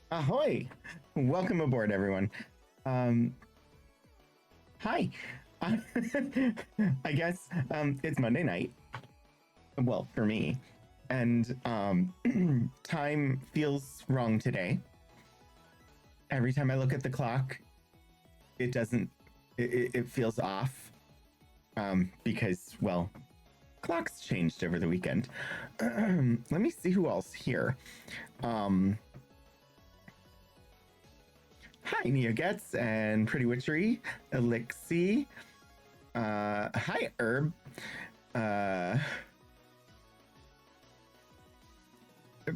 Ahoy! Welcome aboard, everyone. Um, Hi. I guess it's Monday night. Well, for me, and time feels wrong today. Every time I look at the clock, it doesn't. It feels off because, well, clocks changed over the weekend. Let me see who else here. Um, Hi, Neogets and Pretty Witchery, Elixir. Hi, Herb. Uh,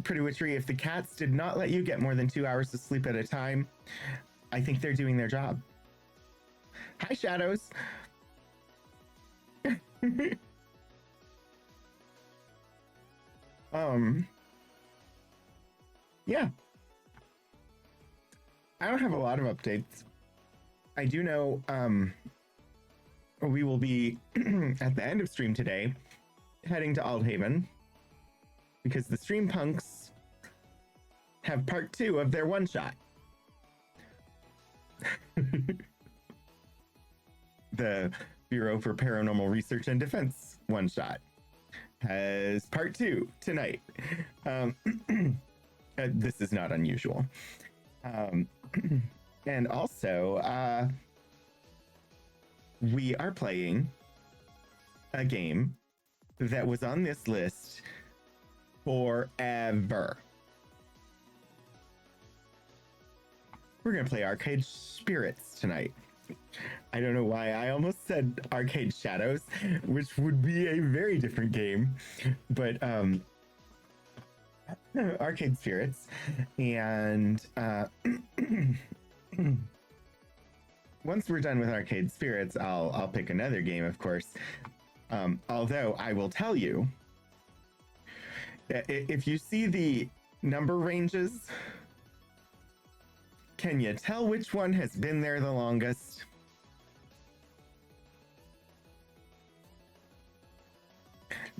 Pretty Witchery, if the cats did not let you get more than 2 hours of sleep at a time, I think they're doing their job. Hi, Shadows. um, yeah. I don't have a lot of updates. I do know we will be at the end of stream today heading to Aldhaven because the stream punks have part 2 of their one shot. The Bureau for Paranormal Research and Defense one shot has part 2 tonight. This is not unusual. And also, we are playing a game that was on this list forever. We're going to play Arcade Spirits tonight. I don't know why I almost said Arcade Shadows, which would be a very different game, but Arcade Spirits. And once we're done with Arcade Spirits, I'll pick another game, of course. Although I will tell you, if you see the number ranges, can you tell which one has been there the longest?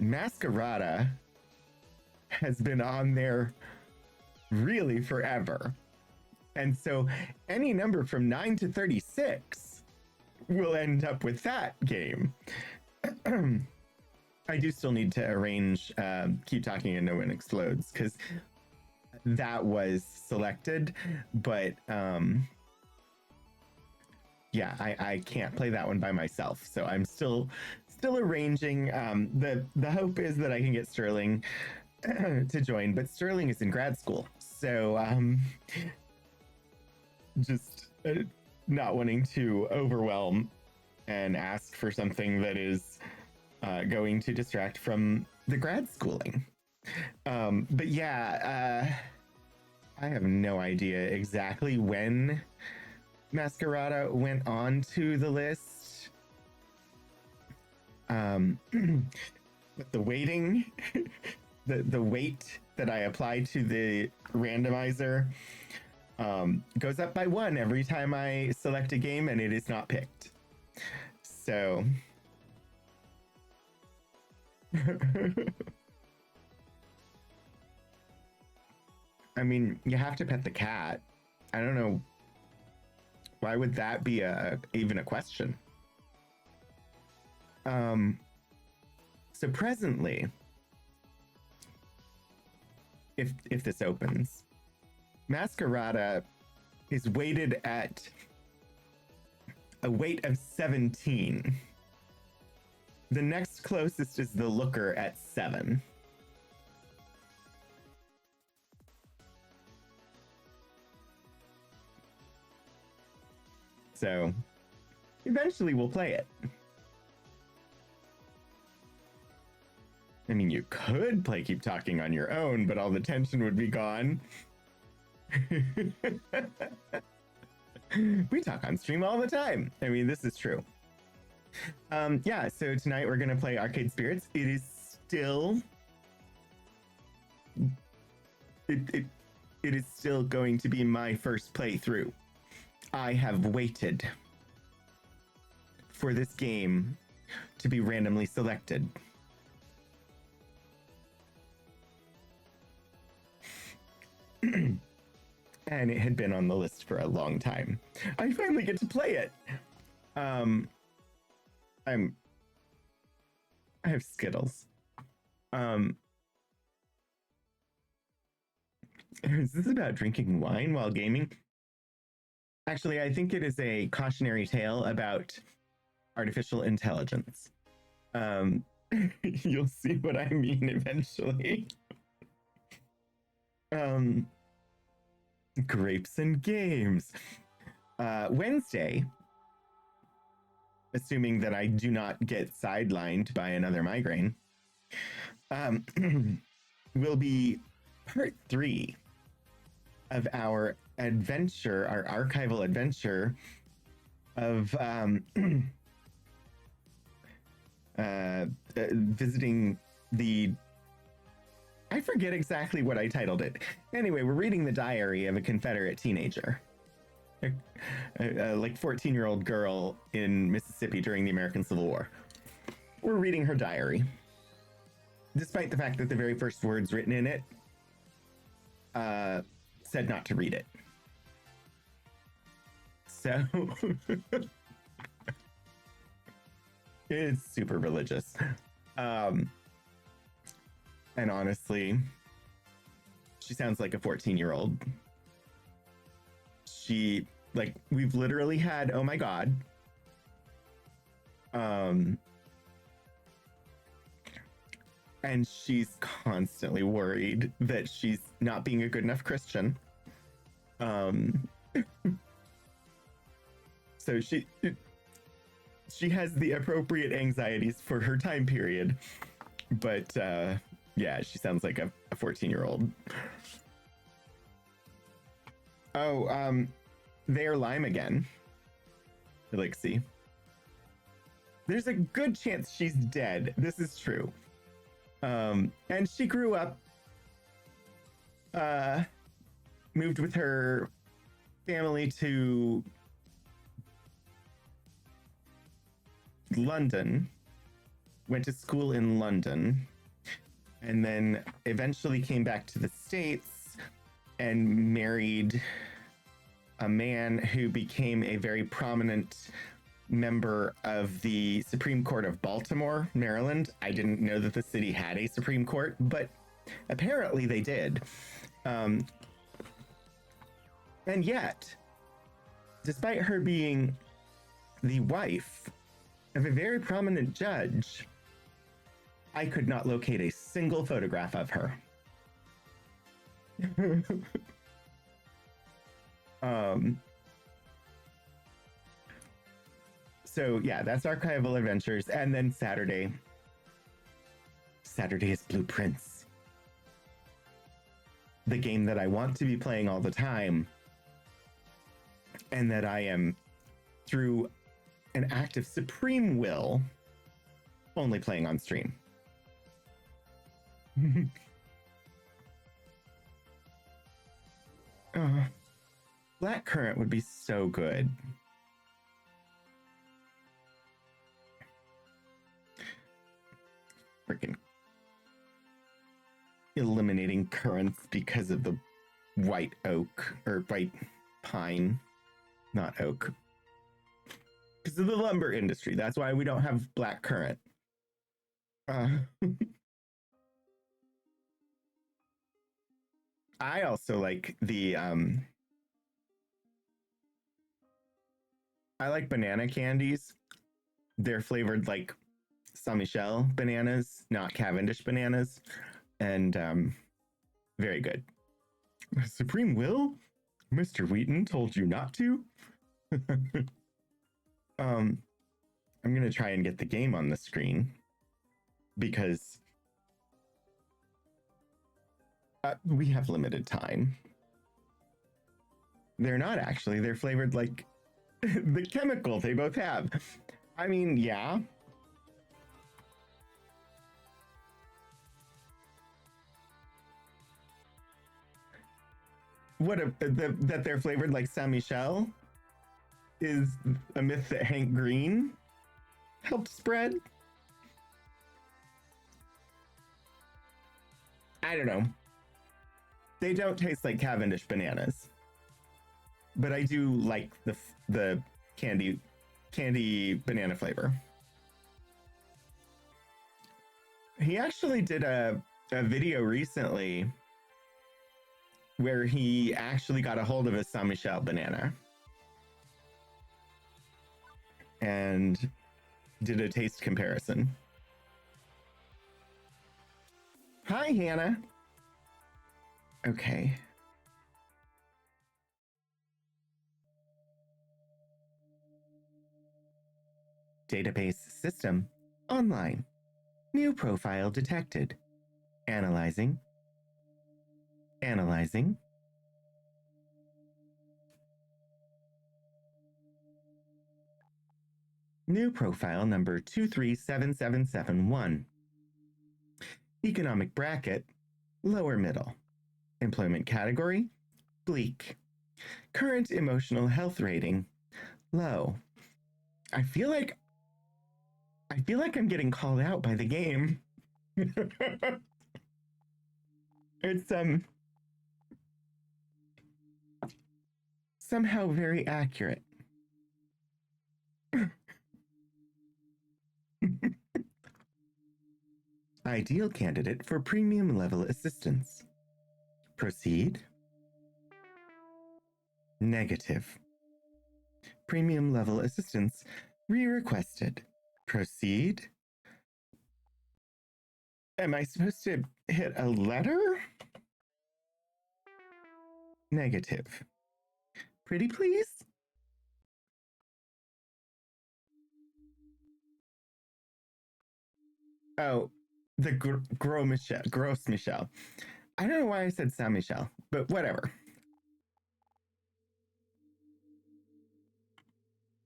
Masquerada has been on there really forever. And so any number from 9 to 36 will end up with that game. I do still need to arrange Keep Talking and No One Explodes because that was selected, but yeah, I can't play that one by myself. So I'm still arranging. The hope is that I can get Sterling to join, but Sterling is in grad school. So just not wanting to overwhelm and ask for something that is going to distract from the grad schooling. But yeah, I have no idea exactly when Masquerada went on to the list. But the waiting, the weight that I apply to the randomizer goes up by 1 every time I select a game and it is not picked. So I mean, you have to pet the cat. I don't know. Why would that be even a question? So presently, if this opens, Masquerada is weighted at a weight of 17. The next closest is the Looker at 7. So eventually we'll play it. I mean, you could play Keep Talking on your own, but all the tension would be gone. We talk on stream all the time. I mean, this is true. Yeah, so tonight we're going to play Arcade Spirits. It is still... It is still going to be my first playthrough. I have waited for this game to be randomly selected. And and it had been on the list for a long time. I finally get to play it. I have Skittles. Is this about drinking wine while gaming? Actually, I think it is a cautionary tale about artificial intelligence. You'll see what I mean eventually. Grapes and games. Wednesday, assuming that I do not get sidelined by another migraine, will be part 3 of our adventure, our archival adventure of visiting the... I forget exactly what I titled it. Anyway, we're reading the diary of a Confederate teenager. Like 14-year-old girl in Mississippi during the American Civil War. We're reading her diary. Despite the fact that the very first words written in it said not to read it. So it's super religious. And honestly, she sounds like a 14-year-old. She, like, we've literally had, oh my God. And she's constantly worried that she's not being a good enough Christian. So she has the appropriate anxieties for her time period, but yeah, she sounds like a 14-year-old. Oh, they're Lime again. Elixir. There's a good chance she's dead. This is true. And she grew up, moved with her family to London, went to school in London, and then eventually came back to the States and married a man who became a very prominent member of the Supreme Court of Baltimore, Maryland. I didn't know that the city had a Supreme Court, but apparently they did. And yet, despite her being the wife of a very prominent judge, I could not locate a single photograph of her. So yeah, that's Archival Adventures. And then Saturday is Blueprints. The game that I want to be playing all the time, and that I am, through an act of supreme will, only playing on stream. Blackcurrant would be so good. Freaking eliminating currants because of the white oak, or white pine, not oak. Because of the lumber industry. That's why we don't have blackcurrant. I also like the I like banana candies. They're flavored like Saint Michel bananas, not Cavendish bananas, and very good. Supreme Will? Mr. Wheaton told you not to? I'm gonna try and get the game on the screen because we have limited time. They're not actually. They're flavored like the chemical they both have. I mean, yeah. That they're flavored like Saint Michel is a myth that Hank Green helped spread. I don't know. They don't taste like Cavendish bananas. but I do like the candy banana flavor. He actually did a video recently where he actually got a hold of a Saint Michel banana and did a taste comparison. Hi, Hannah. Okay. Database system online. New profile detected. Analyzing. Analyzing. New profile number 237771. Economic bracket, lower middle. Employment category, bleak. Current emotional health rating, low. I feel like I'm getting called out by the game. It's somehow very accurate. Ideal candidate for premium level assistance. Proceed. Negative. Premium level assistance re-requested. Proceed. Am I supposed to hit a letter? Negative. Pretty please? Oh, the Gros Michel. I don't know why I said Saint Michel, but whatever.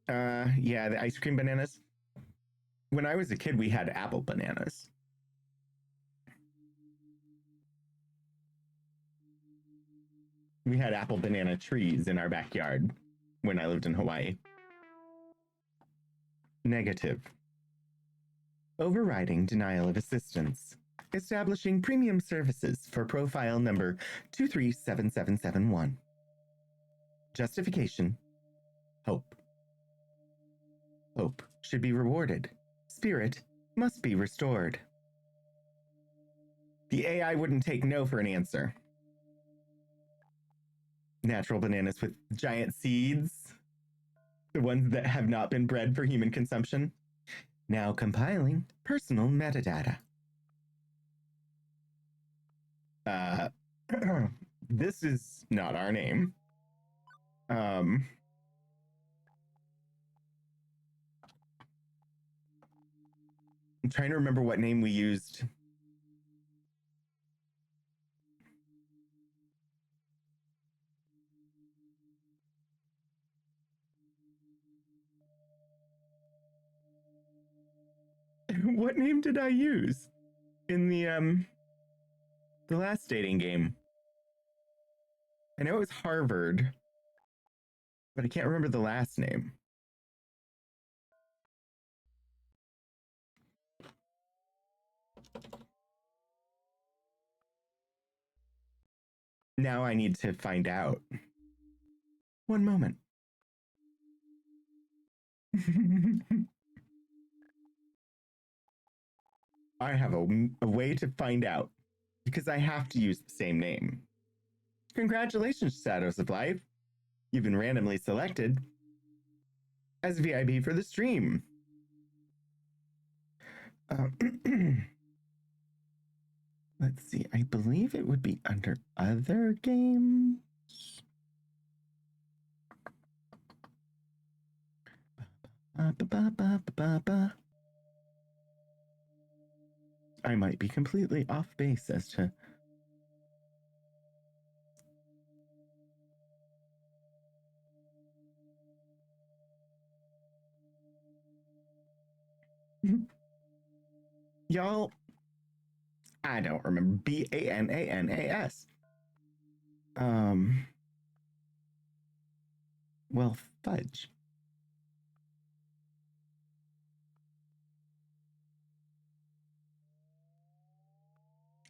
Yeah, the ice cream bananas. When I was a kid, we had apple bananas. We had apple banana trees in our backyard when I lived in Hawaii. Negative. Overriding denial of assistance. Establishing premium services for profile number 237771. Justification. Hope. Hope should be rewarded. Spirit must be restored. The AI wouldn't take no for an answer. Natural bananas with giant seeds. The ones that have not been bred for human consumption. Now compiling personal metadata. This is not our name. I'm trying to remember what name we used. What name did I use in the last dating game? I know it was Harvard, but I can't remember the last name. Now I need to find out. One moment. I have a way to find out because I have to use the same name. Congratulations, Shadows of Life. You've been randomly selected as VIP for the stream. Let's see. I believe it would be under other games. I might be completely off base as to y'all. I don't remember. Bananas. Well, fudge.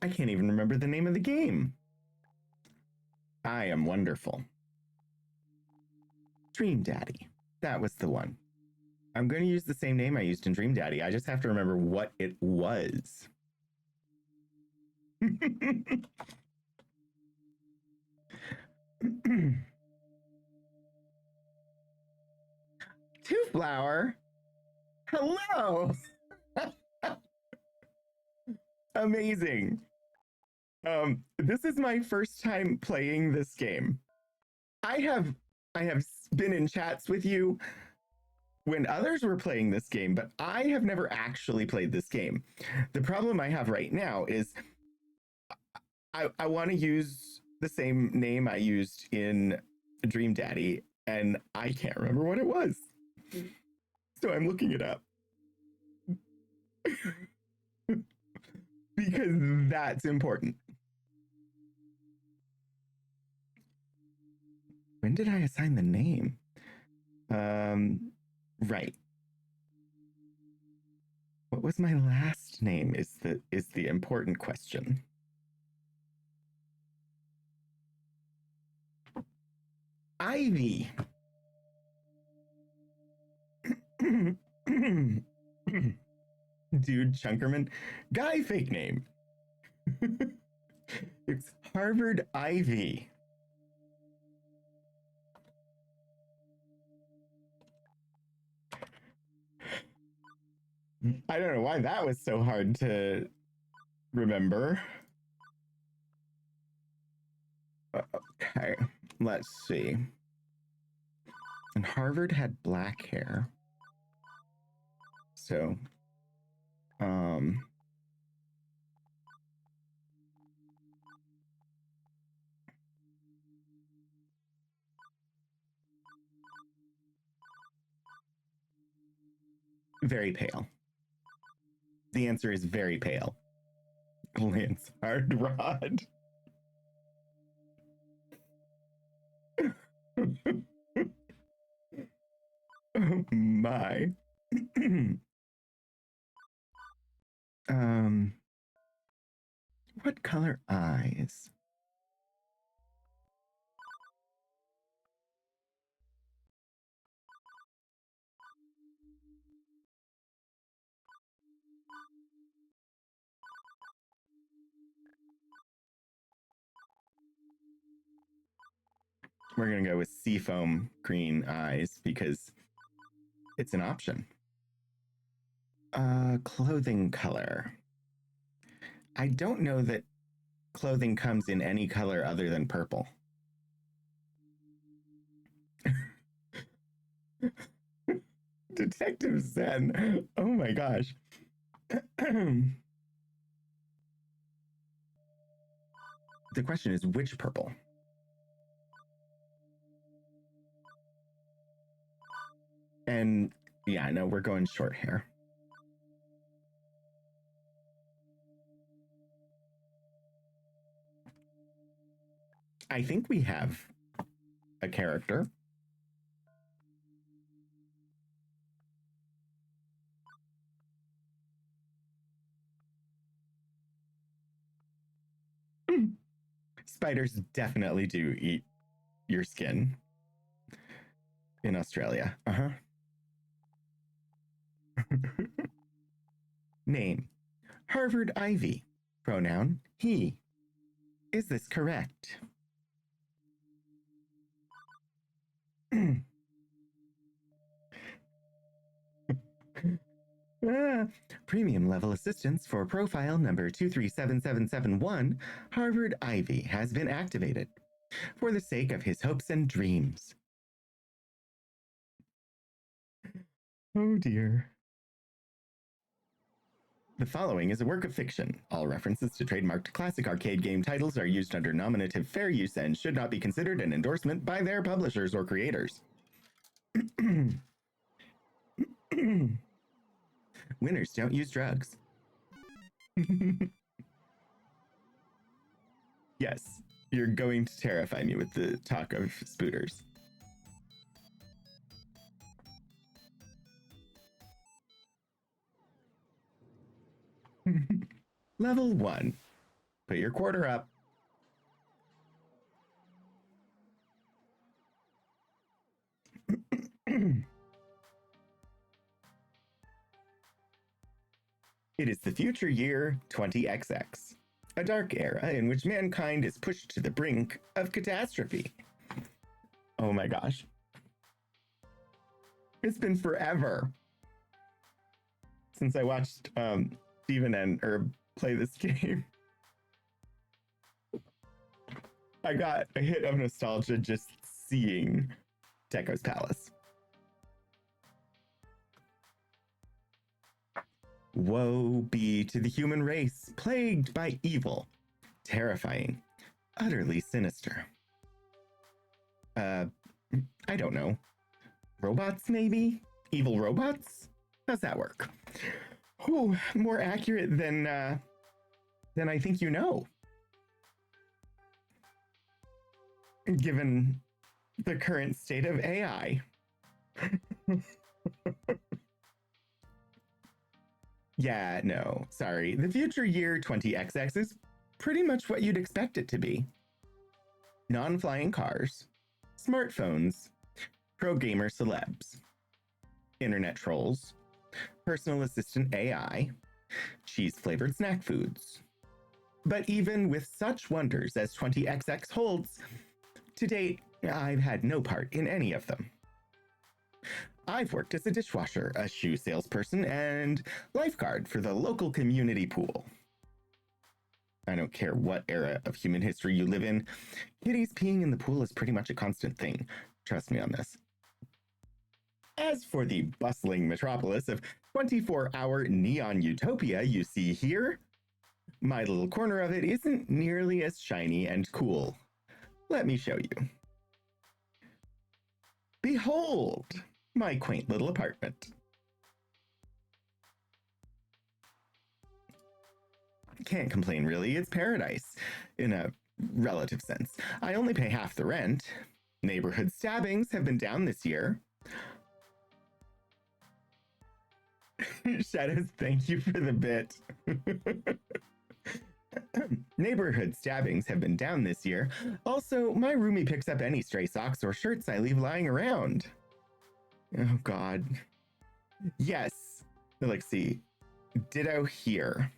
I can't even remember the name of the game. I am wonderful. Dream Daddy. That was the one. I'm going to use the same name I used in Dream Daddy. I just have to remember what it was. Two Flower. Hello. Amazing. This is my first time playing this game. I have been in chats with you when others were playing this game, but I have never actually played this game. The problem I have right now is I want to use the same name I used in Dream Daddy, and I can't remember what it was. So I'm looking it up. Because that's important. When did I assign the name? Right. What was my last name is the important question. Ivy. Dude Chunkerman. Guy fake name. It's Harvard Ivy. I don't know why that was so hard to remember. Okay, let's see. And Harvard had black hair. So, very pale. The answer is very pale. Lance Hardrod. Oh my. What color eyes? We're gonna go with seafoam green eyes because it's an option. Clothing color. I don't know that clothing comes in any color other than purple. Detective Zen. Oh my gosh. The question is which purple? And yeah, no, we're going short hair. I think we have a character. Spiders definitely do eat your skin in Australia. Uh-huh. Name. Harvard Ivy. Pronoun, he. Is this correct? Premium level assistance for profile number 237771, Harvard Ivy, has been activated for the sake of his hopes and dreams. Oh dear. The following is a work of fiction. All references to trademarked classic arcade game titles are used under nominative fair use and should not be considered an endorsement by their publishers or creators. Winners don't use drugs. Yes, you're going to terrify me with the talk of spooters. Level 1. Put your quarter up. It is the future year 20XX, a dark era in which mankind is pushed to the brink of catastrophe. Oh my gosh. It's been forever since I watched Steven and Herb play this game. I got a hit of nostalgia just seeing Deco's Palace. Woe be to the human race, plagued by evil, terrifying, utterly sinister. I don't know. Robots, maybe? Evil robots? How's that work? Oh, more accurate than I think you know. Given the current state of AI. Yeah, no, sorry. The future year 20XX is pretty much what you'd expect it to be. Non-flying cars, smartphones, pro gamer celebs, internet trolls, personal assistant AI, cheese-flavored snack foods. But even with such wonders as 20XX holds, to date, I've had no part in any of them. I've worked as a dishwasher, a shoe salesperson, and lifeguard for the local community pool. I don't care what era of human history you live in, kitties peeing in the pool is pretty much a constant thing. Trust me on this. As for the bustling metropolis of 24-hour neon utopia you see here, my little corner of it isn't nearly as shiny and cool. Let me show you. Behold, my quaint little apartment. Can't complain, really. It's paradise, in a relative sense. I only pay half the rent. Neighborhood stabbings have been down this year. Shadows, thank you for the bit. Neighborhood stabbings have been down this year. Also, my roomie picks up any stray socks or shirts I leave lying around. Oh, God. Yes. Let's see. Ditto here.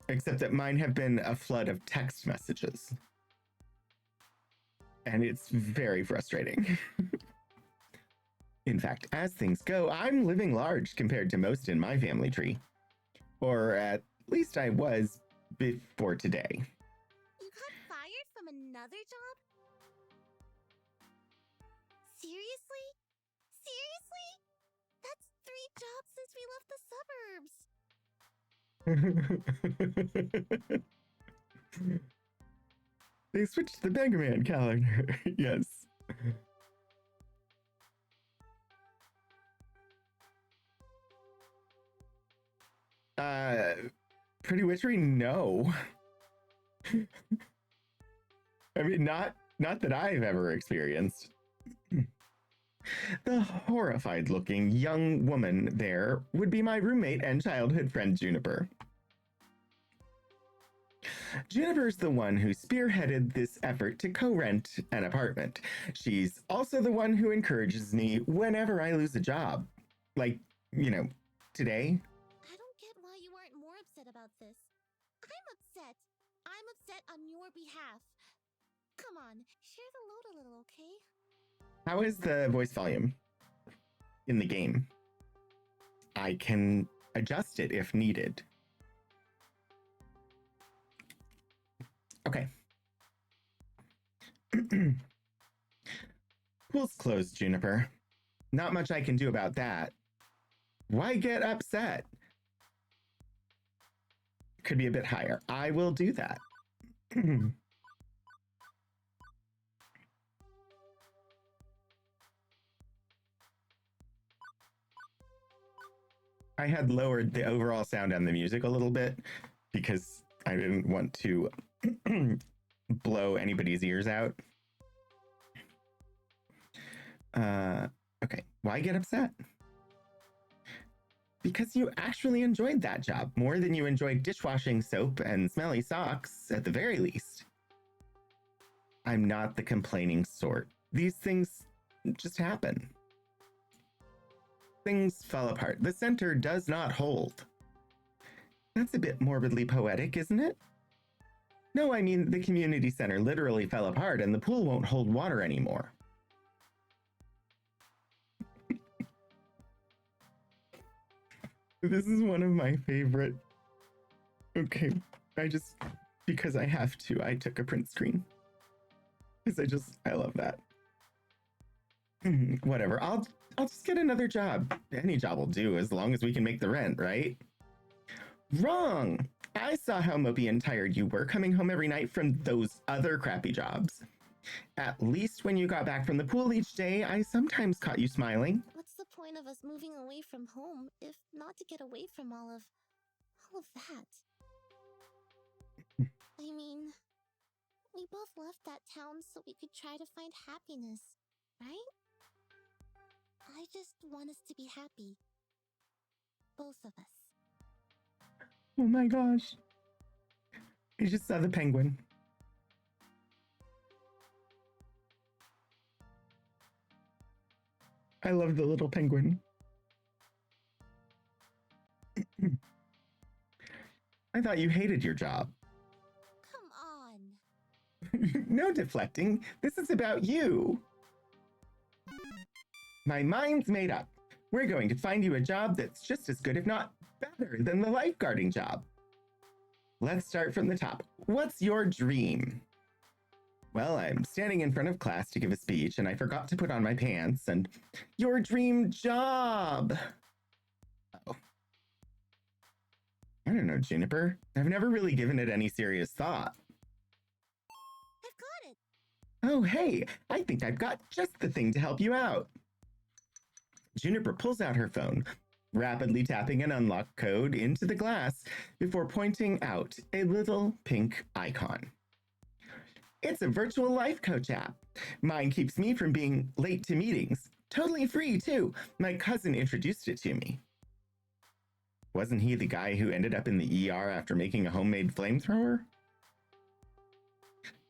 Except that mine have been a flood of text messages. And it's very frustrating. In fact, as things go, I'm living large compared to most in my family tree. Or at least I was before today. You got fired from another job? Seriously? Seriously? That's 3 jobs since we left the suburbs. They switched the Mega Man calendar. Yes. Pretty Witchery, no. I mean, not that I've ever experienced. The horrified-looking young woman there would be my roommate and childhood friend Juniper. Juniper's the one who spearheaded this effort to co-rent an apartment. She's also the one who encourages me whenever I lose a job. Like, you know, today. I don't get why you aren't more upset about this. I'm upset. I'm upset on your behalf. Come on, share the load a little, okay? How is the voice volume in the game? I can adjust it if needed. Okay. Pool's closed, Juniper. Not much I can do about that. Why get upset? Could be a bit higher. I will do that. I had lowered the overall sound on the music a little bit because I didn't want to blow anybody's ears out. Okay, why get upset? Because you actually enjoyed that job more than you enjoyed dishwashing soap and smelly socks, at the very least. I'm not the complaining sort, these things just happen. Things fall apart. The center does not hold. That's a bit morbidly poetic, isn't it? No, I mean, the community center literally fell apart and the pool won't hold water anymore. This is one of my favorite. Okay, because I have to, I took a print screen. Because I love that. Whatever, I'll just get another job. Any job will do as long as we can make the rent, right? Wrong! I saw how mopey and tired you were coming home every night from those other crappy jobs. At least when you got back from the pool each day, I sometimes caught you smiling. What's the point of us moving away from home if not to get away from all of that? I mean, we both left that town so we could try to find happiness, right? I just want us to be happy. Both of us. Oh my gosh. I just saw the penguin. I love the little penguin. I thought you hated your job. Come on. No deflecting. This is about you. My mind's made up. We're going to find you a job that's just as good, if not better, than the lifeguarding job. Let's start from the top. What's your dream? Well, I'm standing in front of class to give a speech, and I forgot to put on my pants, and your dream job. Oh. I don't know, Juniper. I've never really given it any serious thought. I've got it. Oh, hey, I think I've got just the thing to help you out. Juniper pulls out her phone, rapidly tapping an unlock code into the glass before pointing out a little pink icon. It's a virtual life coach app. Mine keeps me from being late to meetings. Totally free, too. My cousin introduced it to me. Wasn't he the guy who ended up in the ER after making a homemade flamethrower?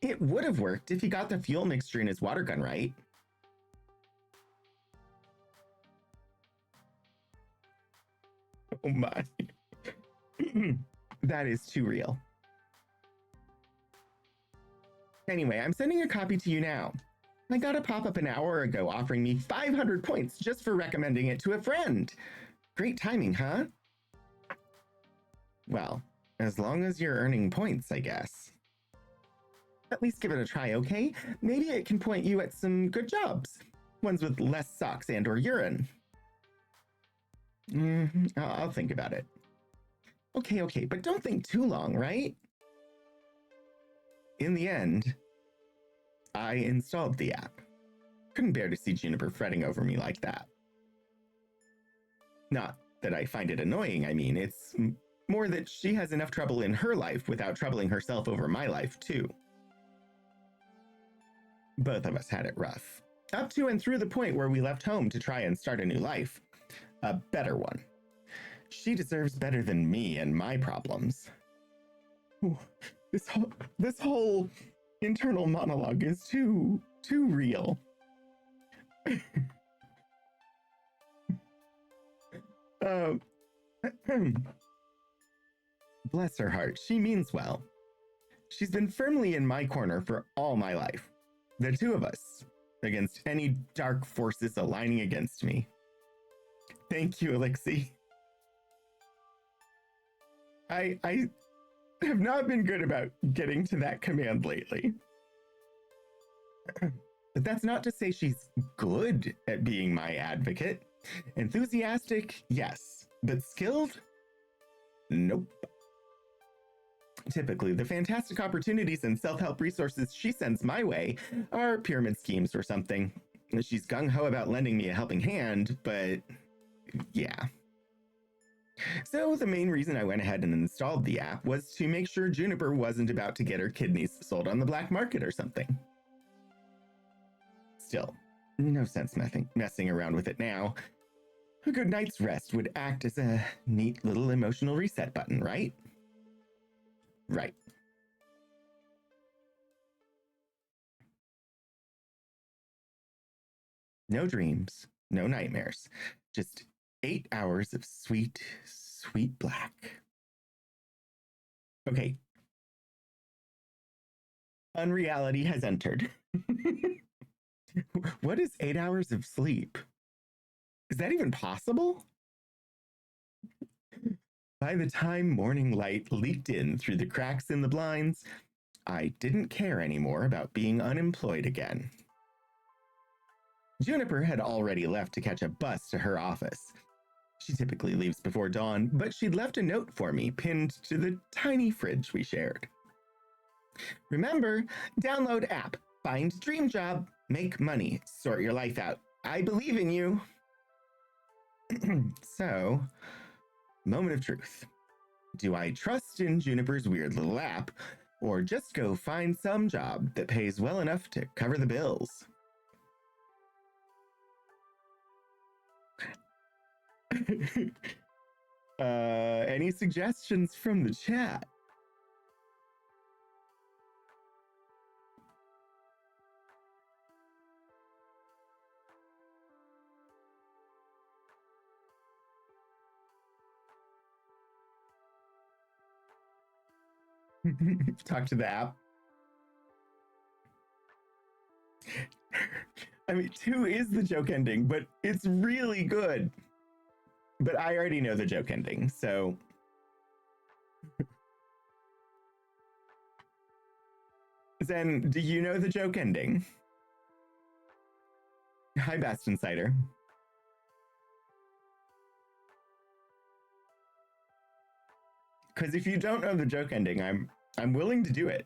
It would have worked if he got the fuel mixture in his water gun right. Oh my. That is too real. Anyway, I'm sending a copy to you now. I got a pop-up an hour ago offering me 500 points just for recommending it to a friend. Great timing, huh? Well, as long as you're earning points, I guess. At least give it a try, okay? Maybe it can point you at some good jobs. Ones with less socks and or urine. I'll think about it. Okay, but don't think too long, right? In the end, I installed the app. Couldn't bear to see Juniper fretting over me like that. Not that I find it annoying, I mean, it's more that she has enough trouble in her life without troubling herself over my life, too. Both of us had it rough. Up to and through the point where we left home to try and start a new life. A better one. She deserves better than me and my problems. Ooh, this whole internal monologue is too real. Bless her heart, she means well. She's been firmly in my corner for all my life. The two of us, against any dark forces aligning against me. Thank you, Elixir. I have not been good about getting to that command lately. But that's not to say she's good at being my advocate. Enthusiastic, yes. But skilled? Nope. Typically, the fantastic opportunities and self-help resources she sends my way are pyramid schemes or something. She's gung-ho about lending me a helping hand, but yeah. So the main reason I went ahead and installed the app was to make sure Juniper wasn't about to get her kidneys sold on the black market or something. Still, no sense messing around with it now. A good night's rest would act as a neat little emotional reset button, right? Right. No dreams, no nightmares, just 8 hours of sweet, sweet black. Okay, unreality has entered. What is 8 hours of sleep? Is that even possible? By the time morning light leaked in through the cracks in the blinds, I didn't care anymore about being unemployed again. Juniper had already left to catch a bus to her office. She typically leaves before dawn, but she'd left a note for me pinned to the tiny fridge we shared. Remember, download app, find dream job, make money, sort your life out. I believe in you. So, moment of truth. Do I trust in Juniper's weird little app, or just go find some job that pays well enough to cover the bills? Any suggestions from the chat? Talk to the app. I mean, 2 is the joke ending, but it's really good. But I already know the joke ending, so. Zen, do you know the joke ending? Hi, Bast Insider. Because if you don't know the joke ending, I'm willing to do it.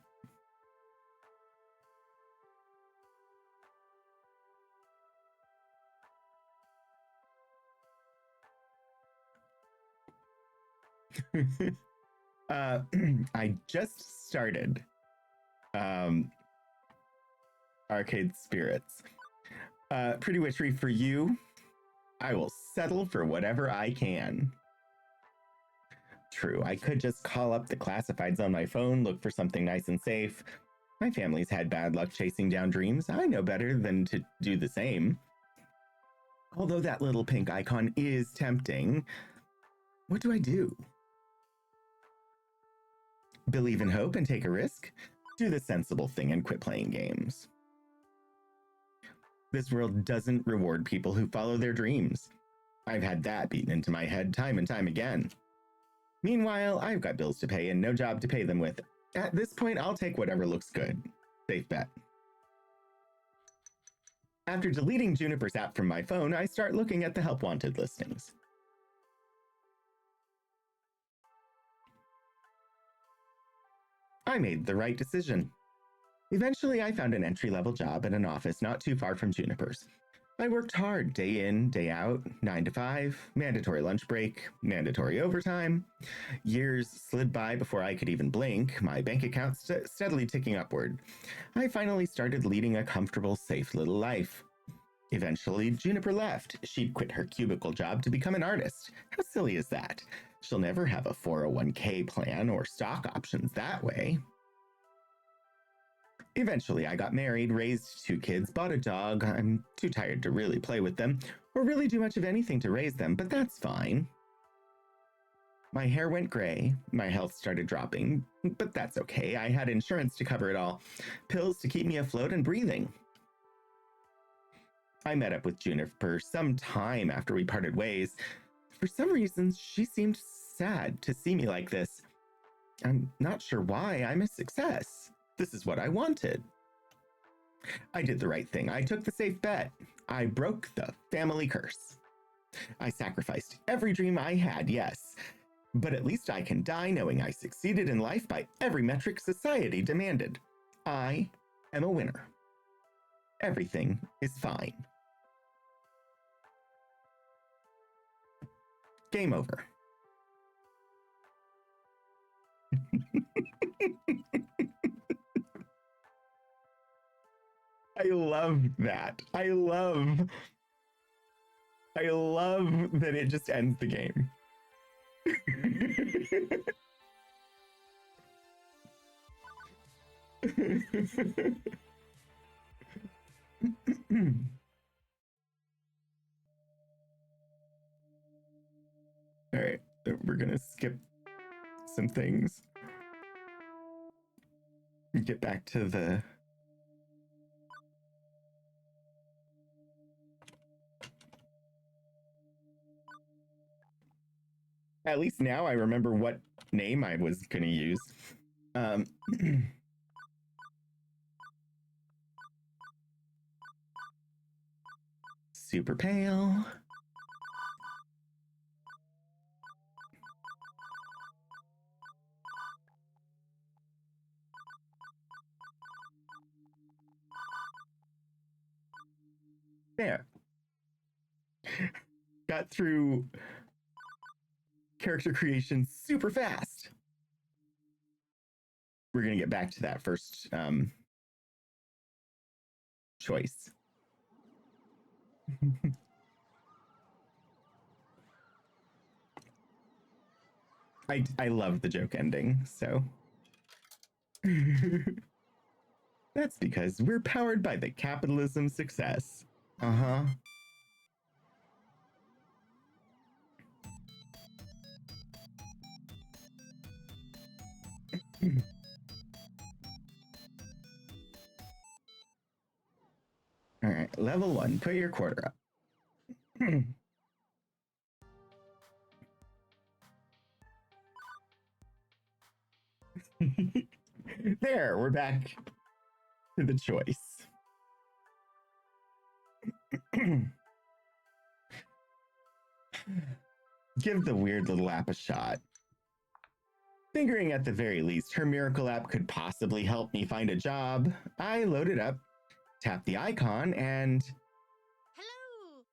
I just started Arcade Spirits. Pretty Witchery, for you, I will settle for whatever I can. True, I could just call up the classifieds on my phone, look for something nice and safe. My family's had bad luck chasing down dreams. I know better than to do the same. Although that little pink icon is tempting, what do I do? Believe in hope and take a risk? Do the sensible thing and quit playing games. This world doesn't reward people who follow their dreams. I've had that beaten into my head time and time again. Meanwhile, I've got bills to pay and no job to pay them with. At this point, I'll take whatever looks good. Safe bet. After deleting Juniper's app from my phone, I start looking at the help wanted listings. I made the right decision. Eventually, I found an entry-level job at an office not too far from Juniper's. I worked hard day in, day out, 9 to 5, mandatory lunch break, mandatory overtime. Years slid by before I could even blink, my bank account steadily ticking upward. I finally started leading a comfortable, safe little life. Eventually, Juniper left. She'd quit her cubicle job to become an artist. How silly is that? She'll never have a 401k plan or stock options that way. Eventually, I got married, raised 2 kids, bought a dog. I'm too tired to really play with them, or really do much of anything to raise them, but that's fine. My hair went gray, my health started dropping, but that's okay. I had insurance to cover it all, pills to keep me afloat and breathing. I met up with Juniper some time after we parted ways. For some reason, she seemed sad to see me like this. I'm not sure why. I'm a success. This is what I wanted. I did the right thing. I took the safe bet. I broke the family curse. I sacrificed every dream I had, yes. But at least I can die knowing I succeeded in life by every metric society demanded. I am a winner. Everything is fine. Game over. I love that. I love that it just ends the game. we're gonna skip some things. Get back to the... At least now I remember what name I was gonna use. Super pale. There. Got through character creation super fast. We're gonna get back to that first choice. I love the joke ending, so. That's because we're powered by the capitalism success. Uh-huh. All right, level 1, put your quarter up. There, we're back to the choice. Give the weird little app a shot. Figuring at the very least her miracle app could possibly help me find a job, I load it up, tap the icon, and... Hello!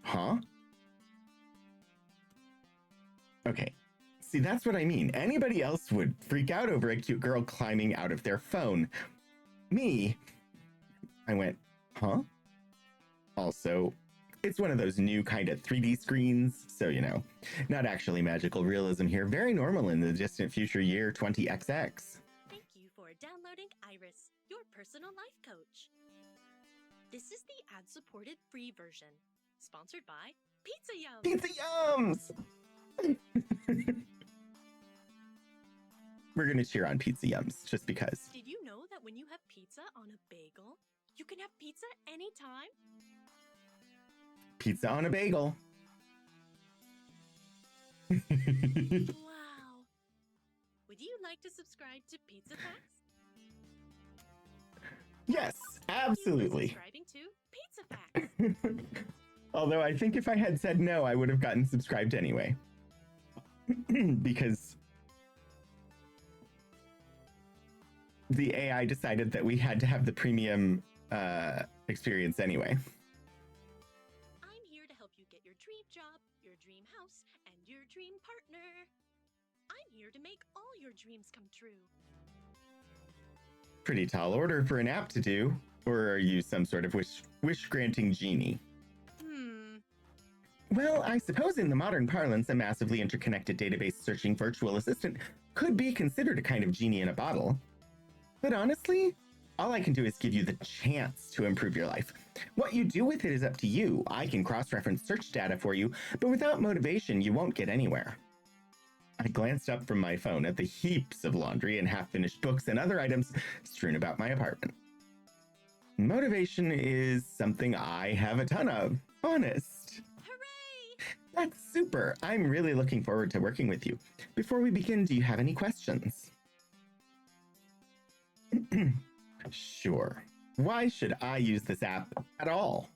Huh? Okay. See, that's what I mean. Anybody else would freak out over a cute girl climbing out of their phone. Me, I went, huh? Also, it's one of those new kind of 3D screens, so you know, not actually magical realism here, very normal in the distant future year 20XX. Thank you for downloading Iris, your personal life coach. This is the ad-supported free version, sponsored by Pizza Yum. Pizza Yums! We're gonna cheer on Pizza Yums, just because. Did you know that when you have pizza on a bagel, you can have pizza anytime? Pizza on a bagel. Wow. Would you like to subscribe to Pizza Facts? Yes, absolutely. Subscribing to Pizza Facts. Although I think if I had said no, I would have gotten subscribed anyway. Because the AI decided that we had to have the premium experience anyway. I'm here to help you get your dream job, your dream house, and your dream partner. I'm here to make all your dreams come true. Pretty tall order for an app to do. Or are you some sort of wish-granting genie? Well, I suppose in the modern parlance, a massively interconnected database searching virtual assistant could be considered a kind of genie in a bottle. But honestly, all I can do is give you the chance to improve your life. What you do with it is up to you. I can cross-reference search data for you, but without motivation, you won't get anywhere. I glanced up from my phone at the heaps of laundry and half-finished books and other items strewn about my apartment. Motivation is something I have a ton of, honest. Hooray! That's super. I'm really looking forward to working with you. Before we begin, do you have any questions? Sure. Why should I use this app at all?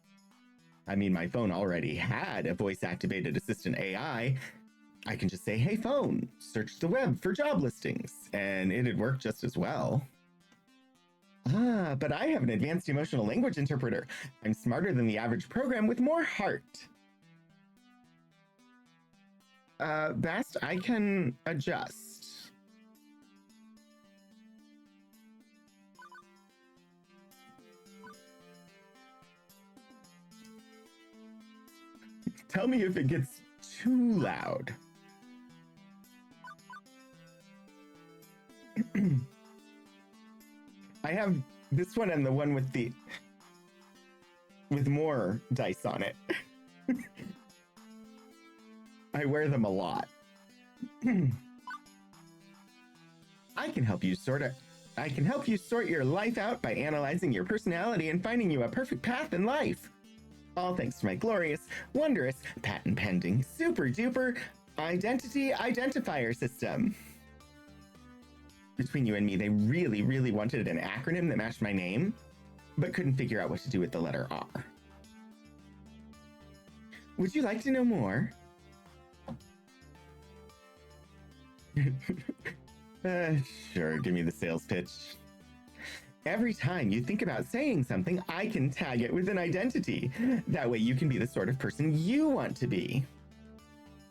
I mean, my phone already had a voice-activated assistant AI. I can just say, hey phone, search the web for job listings, and it'd work just as well. Ah, but I have an advanced emotional language interpreter. I'm smarter than the average program with more heart. Bast, I can adjust. Tell me if it gets too loud. I have this one and the one with more dice on it. I wear them a lot. I can help you sort your life out by analyzing your personality and finding you a perfect path in life. All thanks to my glorious, wondrous, patent pending, super duper identity identifier system. Between you and me, they really, really wanted an acronym that matched my name, but couldn't figure out what to do with the letter R. Would you like to know more? Sure, give me the sales pitch. Every time you think about saying something, I can tag it with an identity. That way you can be the sort of person you want to be.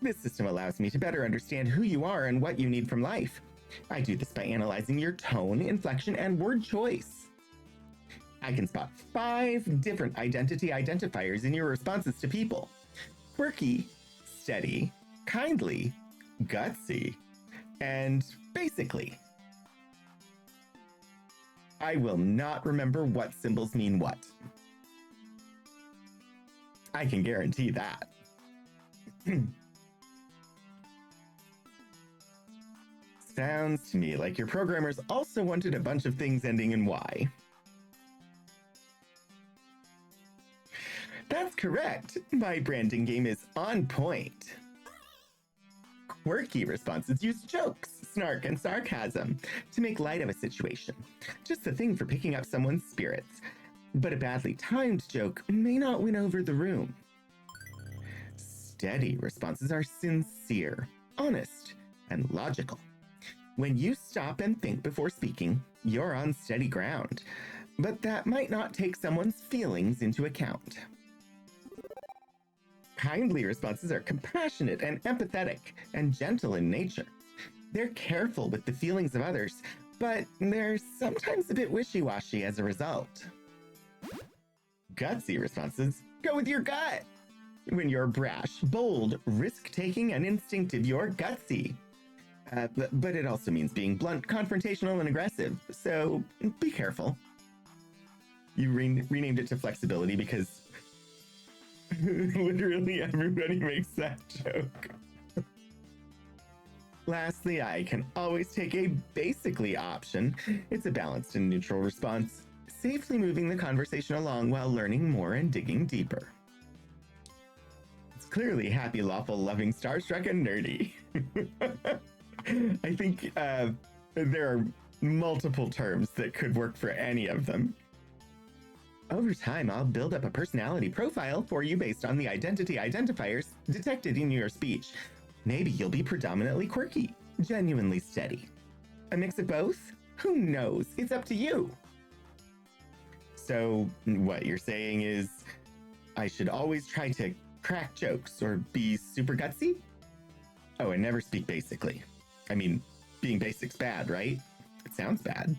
This system allows me to better understand who you are and what you need from life. I do this by analyzing your tone, inflection, and word choice. I can spot 5 different identity identifiers in your responses to people. Quirky, steady, kindly, gutsy, and basically. I will not remember what symbols mean what. I can guarantee that. Sounds to me like your programmers also wanted a bunch of things ending in Y. That's correct. My branding game is on point. Quirky responses use jokes, snark, and sarcasm to make light of a situation. Just the thing for picking up someone's spirits. But a badly timed joke may not win over the room. Steady responses are sincere, honest, and logical. When you stop and think before speaking, you're on steady ground. But that might not take someone's feelings into account. Kindly responses are compassionate and empathetic and gentle in nature. They're careful with the feelings of others, but they're sometimes a bit wishy-washy as a result. Gutsy responses go with your gut. When you're brash, bold, risk-taking, and instinctive, you're gutsy. But it also means being blunt, confrontational, and aggressive, so be careful. You renamed it to flexibility because literally everybody makes that joke. Lastly, I can always take a basically option. It's a balanced and neutral response, safely moving the conversation along while learning more and digging deeper. It's clearly happy, lawful, loving, starstruck, and nerdy. I think there are multiple terms that could work for any of them. Over time, I'll build up a personality profile for you based on the identity identifiers detected in your speech. Maybe you'll be predominantly quirky, genuinely steady. A mix of both? Who knows? It's up to you. So, what you're saying is I should always try to crack jokes or be super gutsy? Oh, and never speak basically. I mean, being basic's bad, right? It sounds bad.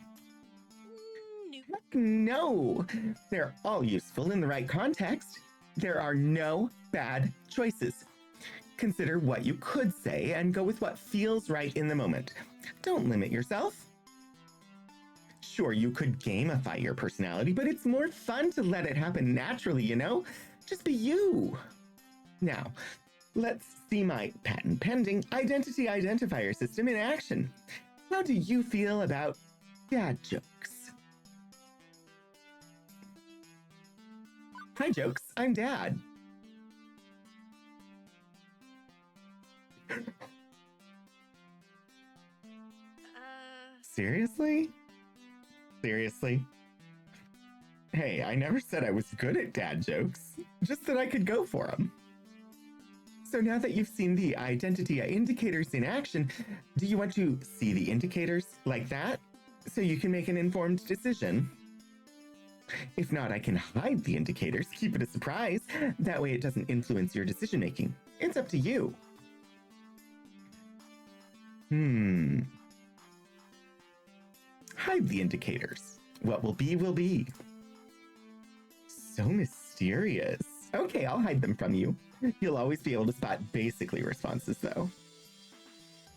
No, they're all useful in the right context. There are no bad choices. Consider what you could say and go with what feels right in the moment. Don't limit yourself. Sure, you could gamify your personality, but it's more fun to let it happen naturally, you know? Just be you. Now, let's see my patent pending identity identifier system in action. How do you feel about dad jokes? Hi, jokes. I'm Dad. Seriously? Seriously? Hey, I never said I was good at dad jokes, just that I could go for them. So now that you've seen the identity indicators in action, do you want to see the indicators like that so you can make an informed decision? If not, I can hide the indicators, keep it a surprise. That way it doesn't influence your decision making. It's up to you. Hide the indicators. What will be, will be. So mysterious. Okay, I'll hide them from you. You'll always be able to spot basically responses, though.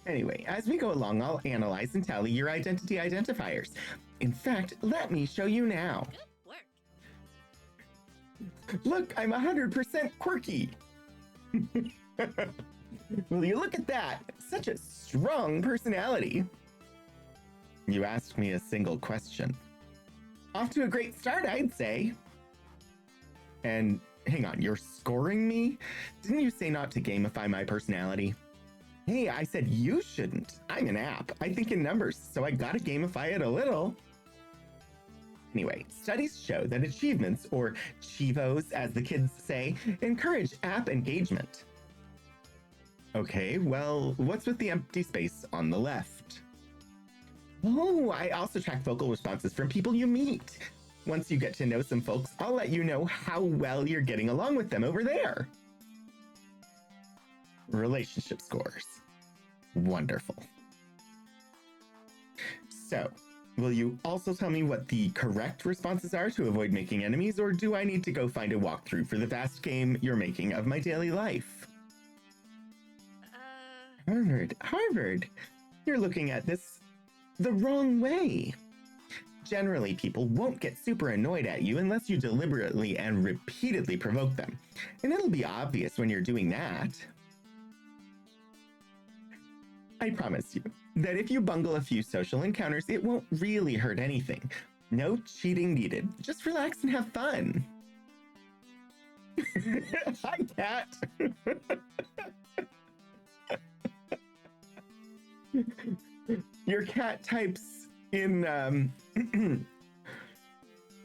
Anyway, as we go along, I'll analyze and tally your identity identifiers. In fact, let me show you now. Good work. Look, I'm 100% quirky. Will you look at that? Such a strong personality. You asked me a single question. Off to a great start, I'd say. And hang on, you're scoring me? Didn't you say not to gamify my personality? Hey, I said you shouldn't. I'm an app. I think in numbers, so I gotta gamify it a little. Anyway, studies show that achievements, or Chivos as the kids say, encourage app engagement. Okay, well, what's with the empty space on the left? Oh, I also track vocal responses from people you meet. Once you get to know some folks, I'll let you know how well you're getting along with them over there. Relationship scores. Wonderful. So, will you also tell me what the correct responses are to avoid making enemies, or do I need to go find a walkthrough for the vast game you're making of my daily life? Harvard, you're looking at this the wrong way. Generally, people won't get super annoyed at you unless you deliberately and repeatedly provoke them. And it'll be obvious when you're doing that. I promise you that if you bungle a few social encounters, it won't really hurt anything. No cheating needed. Just relax and have fun. Hi, cat. Your cat types in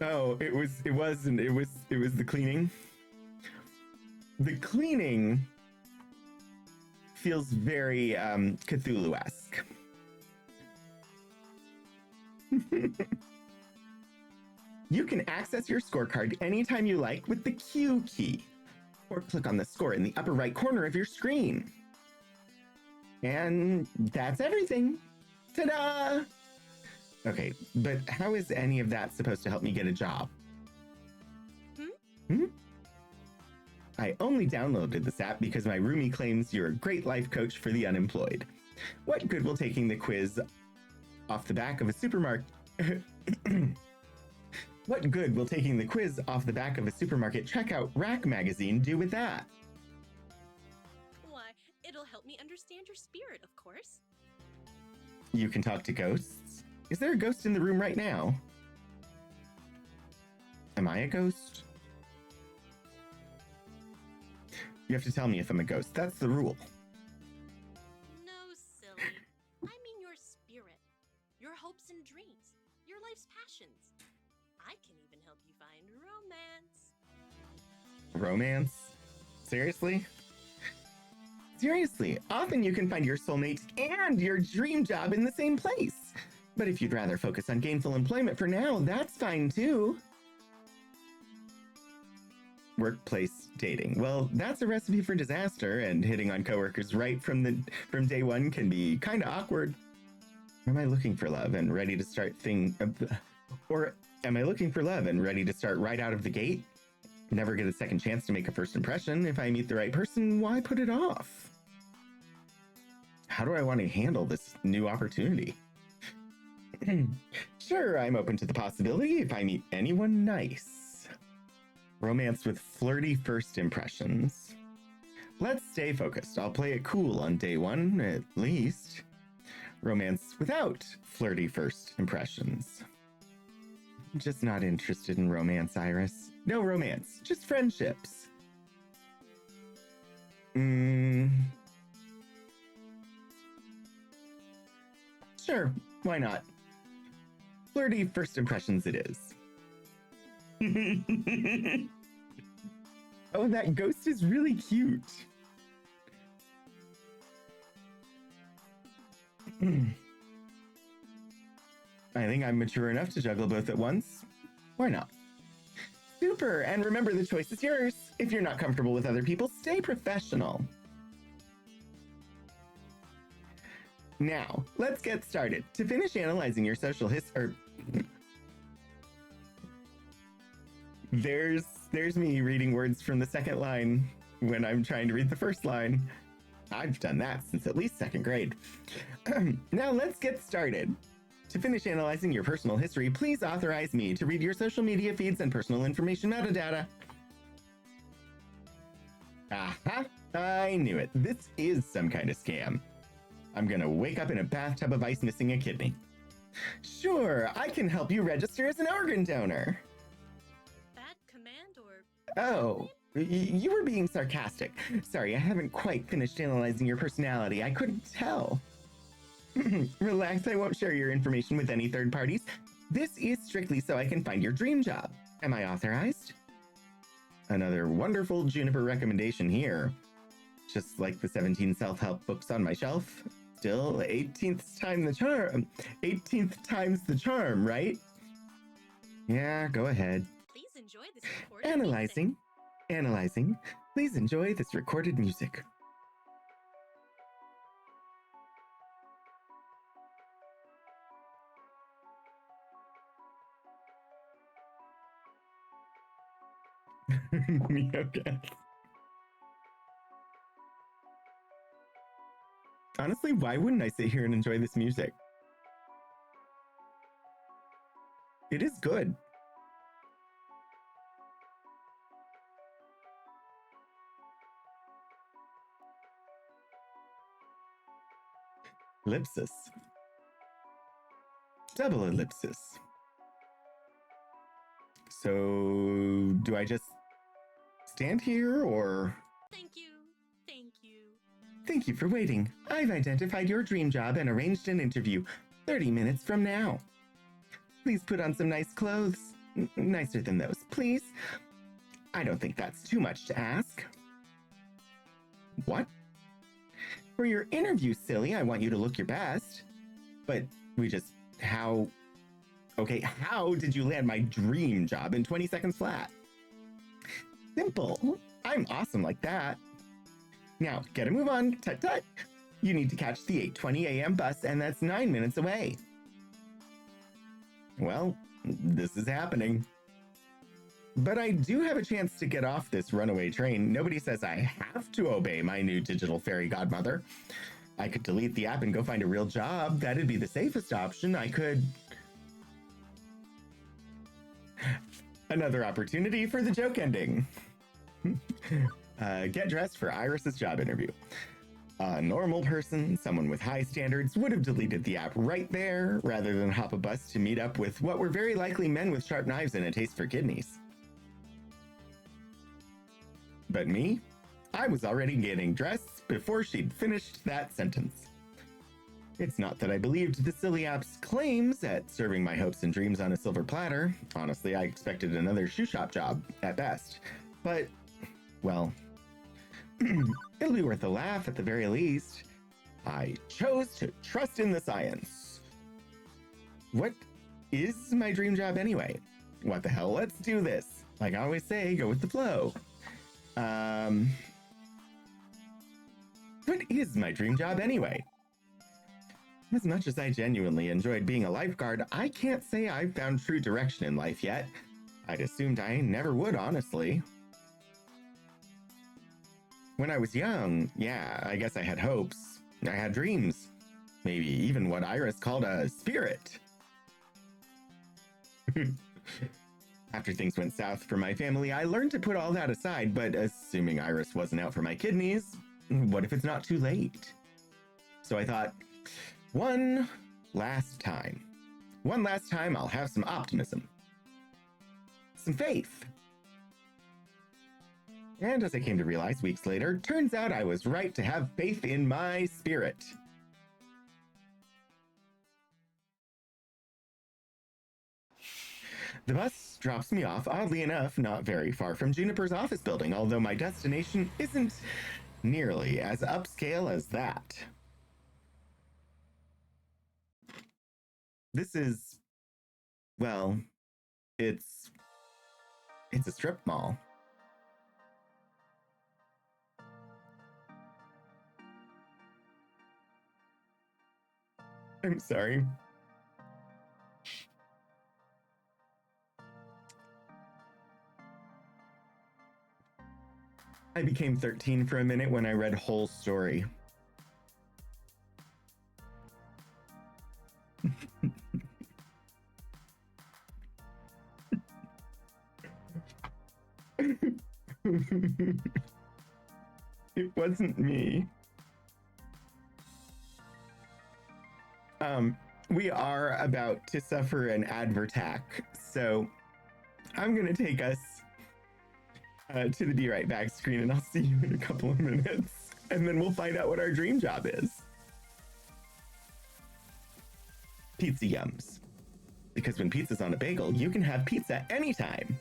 oh, it was the cleaning. The cleaning feels very Cthulhu-esque. You can access your scorecard anytime you like with the Q key, or click on the score in the upper right corner of your screen. And that's everything. Ta-da! Okay, but how is any of that supposed to help me get a job? I only downloaded this app because my roomie claims you're a great life coach for the unemployed. What good will taking the quiz off the back of a supermarket... What good will taking the quiz off the back of a supermarket checkout rack magazine do with that? Why, it'll help me understand your spirit, of course. You can talk to ghosts? Is there a ghost in the room right now? Am I a ghost? You have to tell me if I'm a ghost. That's the rule. No, silly. I mean your spirit. Your hopes and dreams. Your life's passions. I can even help you find romance. Romance? Seriously? Seriously, often you can find your soulmate and your dream job in the same place. But if you'd rather focus on gainful employment for now, that's fine too. Workplace dating. Well, that's a recipe for disaster, and hitting on coworkers right from day one can be kind of awkward. Am I looking for love and ready to start or am I looking for love and ready to start right out of the gate? Never get a second chance to make a first impression. If I meet the right person, why put it off? How do I want to handle this new opportunity? Sure, I'm open to the possibility if I meet anyone nice. Romance with flirty first impressions. Let's stay focused. I'll play it cool on day one, at least. Romance without flirty first impressions. I'm just not interested in romance, Iris. No romance, just friendships. Sure, why not? Flirty first impressions it is. Oh, that ghost is really cute. I think I'm mature enough to juggle both at once. Why not? Super, and remember the choice is yours. If you're not comfortable with other people, stay professional. Now, let's get started. To finish analyzing your social history... There's me reading words from the second line when I'm trying to read the first line. I've done that since at least second grade. Now let's get started. To finish analyzing your personal history, please authorize me to read your social media feeds and personal information metadata. Aha! I knew it. This is some kind of scam. I'm gonna wake up in a bathtub of ice missing a kidney. Sure, I can help you register as an organ donor. Bad command or Oh, you were being sarcastic. Sorry, I haven't quite finished analyzing your personality. I couldn't tell. Relax, I won't share your information with any third parties. This is strictly so I can find your dream job. Am I authorized? Another wonderful Juniper recommendation here. Just like the 17 self-help books on my shelf. Still, 18th time the charm. 18th time's the charm, right? Yeah, go ahead. please enjoy this recorded Analyzing. Analyzing. Please enjoy this recorded music. Okay. Honestly, why wouldn't I sit here and enjoy this music? It is good. Ellipsis. Double ellipsis. So, do I just stand here or? Thank you. Thank you. Thank you for waiting. I've identified your dream job and arranged an interview 30 minutes from now. Please put on some nice clothes. Nicer than those, please. I don't think that's too much to ask. What? For your interview, silly, I want you to look your best. But how did you land my dream job in 20 seconds flat? Simple. I'm awesome like that. Now, get a move on. Tut-tut. You need to catch the 8:20 a.m. bus, and that's 9 minutes away. Well, this is happening. But I do have a chance to get off this runaway train. Nobody says I have to obey my new digital fairy godmother. I could delete the app and go find a real job. That'd be the safest option. I could... Another opportunity for the joke ending. Get dressed for Iris's job interview. A normal person, someone with high standards, would have deleted the app right there rather than hop a bus to meet up with what were very likely men with sharp knives and a taste for kidneys. But me? I was already getting dressed before she'd finished that sentence. It's not that I believed the silly app's claims at serving my hopes and dreams on a silver platter. Honestly, I expected another shoe shop job, at best. But, well, it'll be worth a laugh at the very least. I chose to trust in the science. What is my dream job anyway? What the hell? Let's do this. Like I always say, go with the flow. What is my dream job anyway? As much as I genuinely enjoyed being a lifeguard, I can't say I've found true direction in life yet. I'd assumed I never would, honestly. When I was young, yeah, I guess I had hopes. I had dreams. Maybe even what Iris called a spirit. After things went south for my family, I learned to put all that aside, but assuming Iris wasn't out for my kidneys, what if it's not too late? So I thought, one last time I'll have some optimism. Some faith. And as I came to realize weeks later, turns out I was right to have faith in my spirit. The bus drops me off, oddly enough, not very far from Juniper's office building, although my destination isn't nearly as upscale as that. This is, well, it's a strip mall. I'm sorry. I became 13 for a minute when I read Whole Story. It wasn't me. We are about to suffer an advertac, so I'm gonna take us to the Be Right Back screen, and I'll see you in a couple of minutes, and then we'll find out what our dream job is. Pizza Yums. Because when pizza's on a bagel, you can have pizza anytime.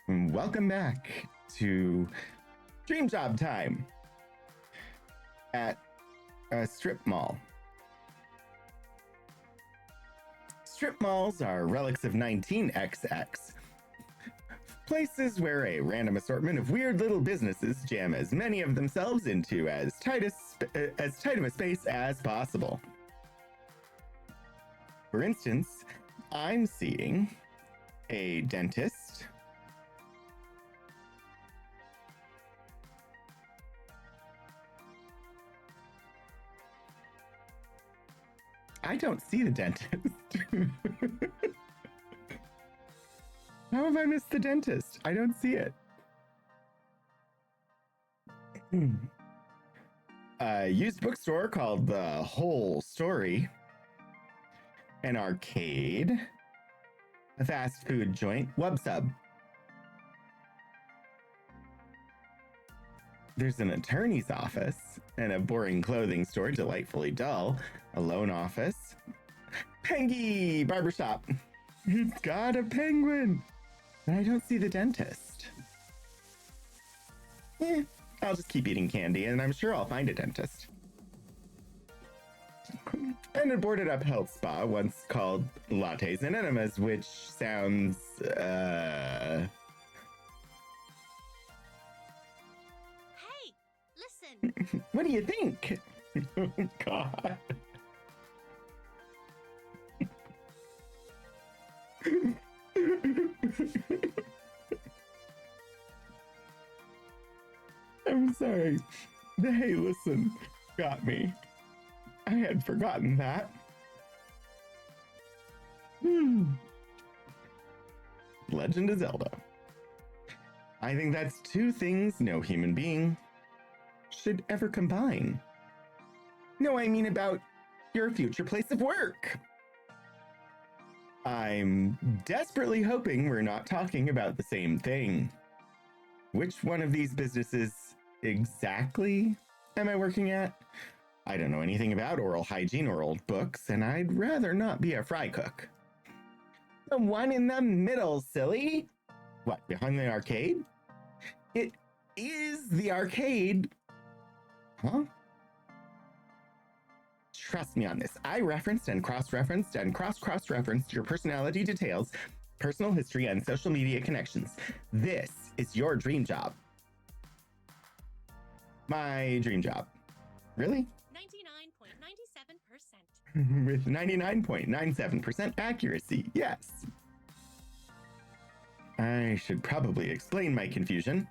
Welcome back to Dream Job Time at a strip mall. Strip malls are relics of 19XX, places where a random assortment of weird little businesses jam as many of themselves into as tight of a space as possible. For instance, I'm seeing a dentist, I don't see the dentist. How have I missed the dentist? I don't see it. A used bookstore called The Whole Story, an arcade, a fast food joint, Wubsub. There's an attorney's office and a boring clothing store, delightfully dull, a loan office, Pengy Barbershop. It's got a penguin. But I don't see the dentist. I'll just keep eating candy and I'm sure I'll find a dentist. And a boarded up health spa once called Lattes and Enemas, which sounds, Hey, listen! What do you think? Oh, God. I'm sorry. The hey, listen got me. I had forgotten that. Legend of Zelda. I think that's two things no human being should ever combine. No, I mean about your future place of work. I'm desperately hoping we're not talking about the same thing. Which one of these businesses exactly am I working at? I don't know anything about oral hygiene or old books, and I'd rather not be a fry cook. The one in the middle, silly. What, behind the arcade? It is the arcade. Huh? Trust me on this. I referenced and cross-referenced and cross-referenced your personality details, personal history, and social media connections. This is your dream job. My dream job. Really? 99.97%. With 99.97% accuracy, yes. I should probably explain my confusion.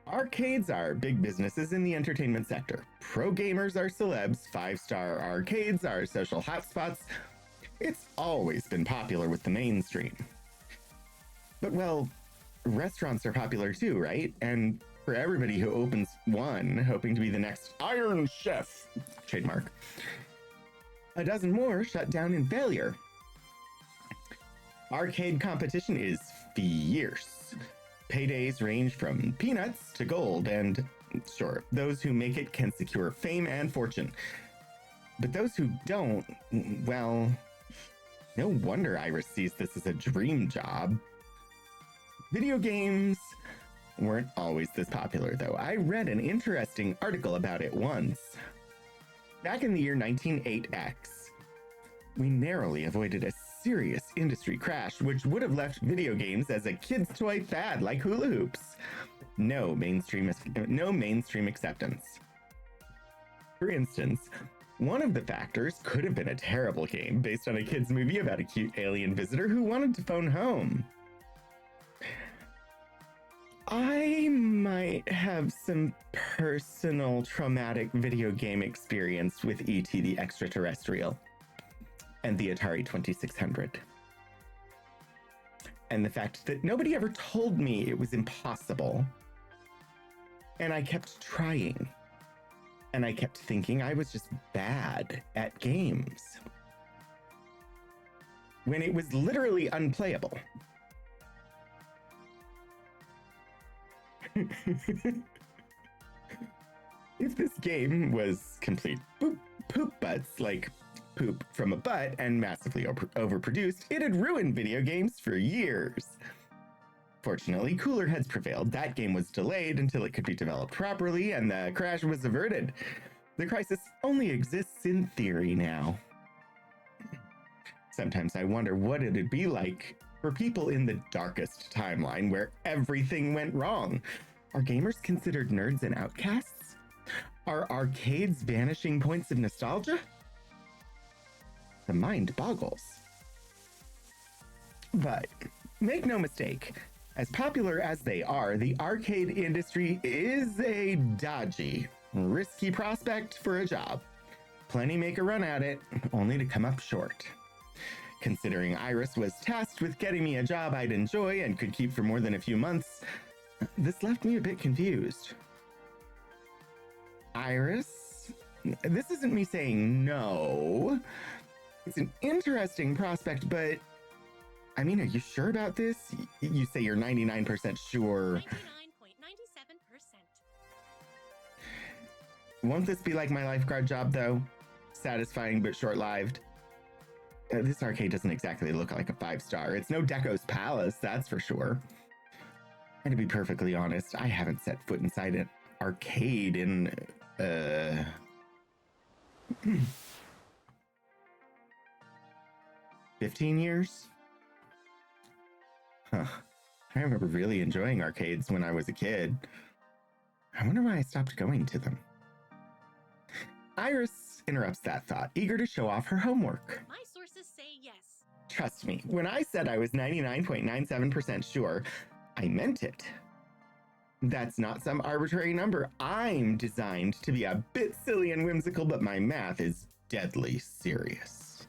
Arcades are big businesses in the entertainment sector. Pro gamers are celebs, 5-star arcades are social hotspots. It's always been popular with the mainstream. But well, restaurants are popular too, right? And for everybody who opens one, hoping to be the next Iron Chef, trademark, a dozen more shut down in failure. Arcade competition is fierce. Paydays range from peanuts to gold, and sure, those who make it can secure fame and fortune. But those who don't, well, no wonder Iris sees this as a dream job. Video games weren't always this popular, though. I read an interesting article about it once. Back in the year 1908X, we narrowly avoided a serious industry crash, which would have left video games as a kid's toy fad like hula hoops. No mainstream acceptance. For instance, one of the factors could have been a terrible game based on a kid's movie about a cute alien visitor who wanted to phone home. I might have some personal traumatic video game experience with E.T. the Extraterrestrial and the Atari 2600. And the fact that nobody ever told me it was impossible. And I kept trying. And I kept thinking I was just bad at games. When it was literally unplayable. If this game was complete poop butts, like poop from a butt and massively overproduced, it'd ruin video games for years. Fortunately, cooler heads prevailed. That game was delayed until it could be developed properly, and the crash was averted. The crisis only exists in theory now. Sometimes I wonder what it'd be like for people in the darkest timeline where everything went wrong. Are gamers considered nerds and outcasts? Are arcades vanishing points of nostalgia? The mind boggles. But make no mistake, as popular as they are, the arcade industry is a dodgy, risky prospect for a job. Plenty make a run at it, only to come up short. Considering Iris was tasked with getting me a job I'd enjoy and could keep for more than a few months, this left me a bit confused. Iris, this isn't me saying no. It's an interesting prospect, but I mean, are you sure about this? You say you're 99% sure. 99.97%. Won't this be like my lifeguard job, though? Satisfying but short-lived. This arcade doesn't exactly look like a 5-star. It's no Deco's Palace, that's for sure. And to be perfectly honest, I haven't set foot inside an arcade in, 15 years? Huh. I remember really enjoying arcades when I was a kid. I wonder why I stopped going to them. Iris interrupts that thought, eager to show off her homework. My sources say yes. Trust me, when I said I was 99.97% sure, I meant it. That's not some arbitrary number. I'm designed to be a bit silly and whimsical, but my math is deadly serious.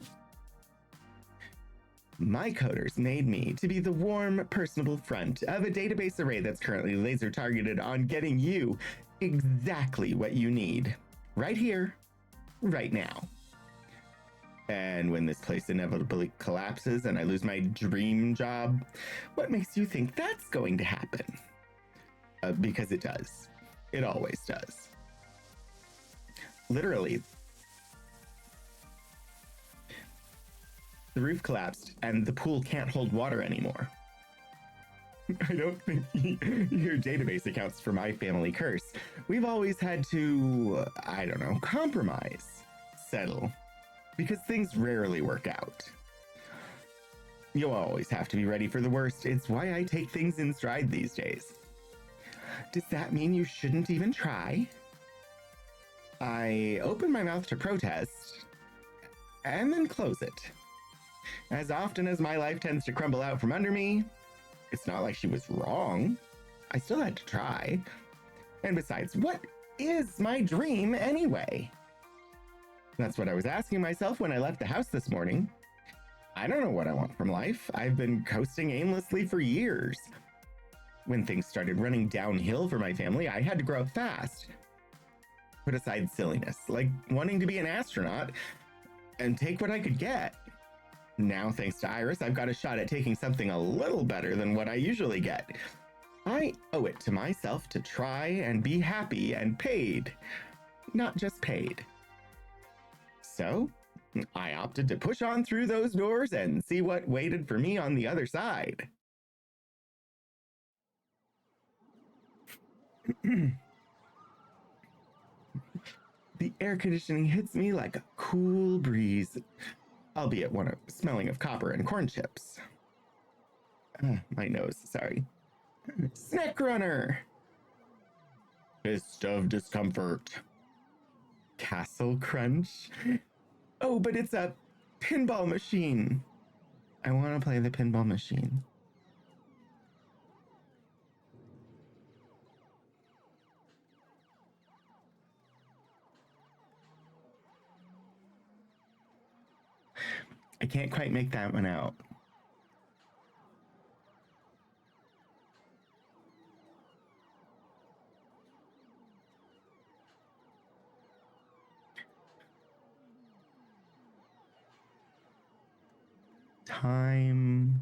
My coders made me to be the warm, personable front of a database array that's currently laser targeted on getting you exactly what you need. Right here, right now. And when this place inevitably collapses and I lose my dream job, what makes you think that's going to happen? Because it does. It always does. Literally. The roof collapsed and the pool can't hold water anymore. I don't think your database accounts for my family curse. We've always had to, I don't know, compromise, settle, because things rarely work out. You'll always have to be ready for the worst. It's why I take things in stride these days. Does that mean you shouldn't even try? I open my mouth to protest and then close it. As often as my life tends to crumble out from under me, it's not like she was wrong. I still had to try. And besides, what is my dream anyway? That's what I was asking myself when I left the house this morning. I don't know what I want from life. I've been coasting aimlessly for years. When things started running downhill for my family, I had to grow up fast. Put aside silliness, like wanting to be an astronaut, and take what I could get. Now, thanks to Iris, I've got a shot at taking something a little better than what I usually get. I owe it to myself to try and be happy and paid, not just paid. So, I opted to push on through those doors and see what waited for me on the other side. The air conditioning hits me like a cool breeze, albeit one of smelling of copper and corn chips. My nose, sorry. Snack Runner! Fist of Discomfort. Castle Crunch? Oh, but it's a pinball machine. I want to play the pinball machine. I can't quite make that one out. Time.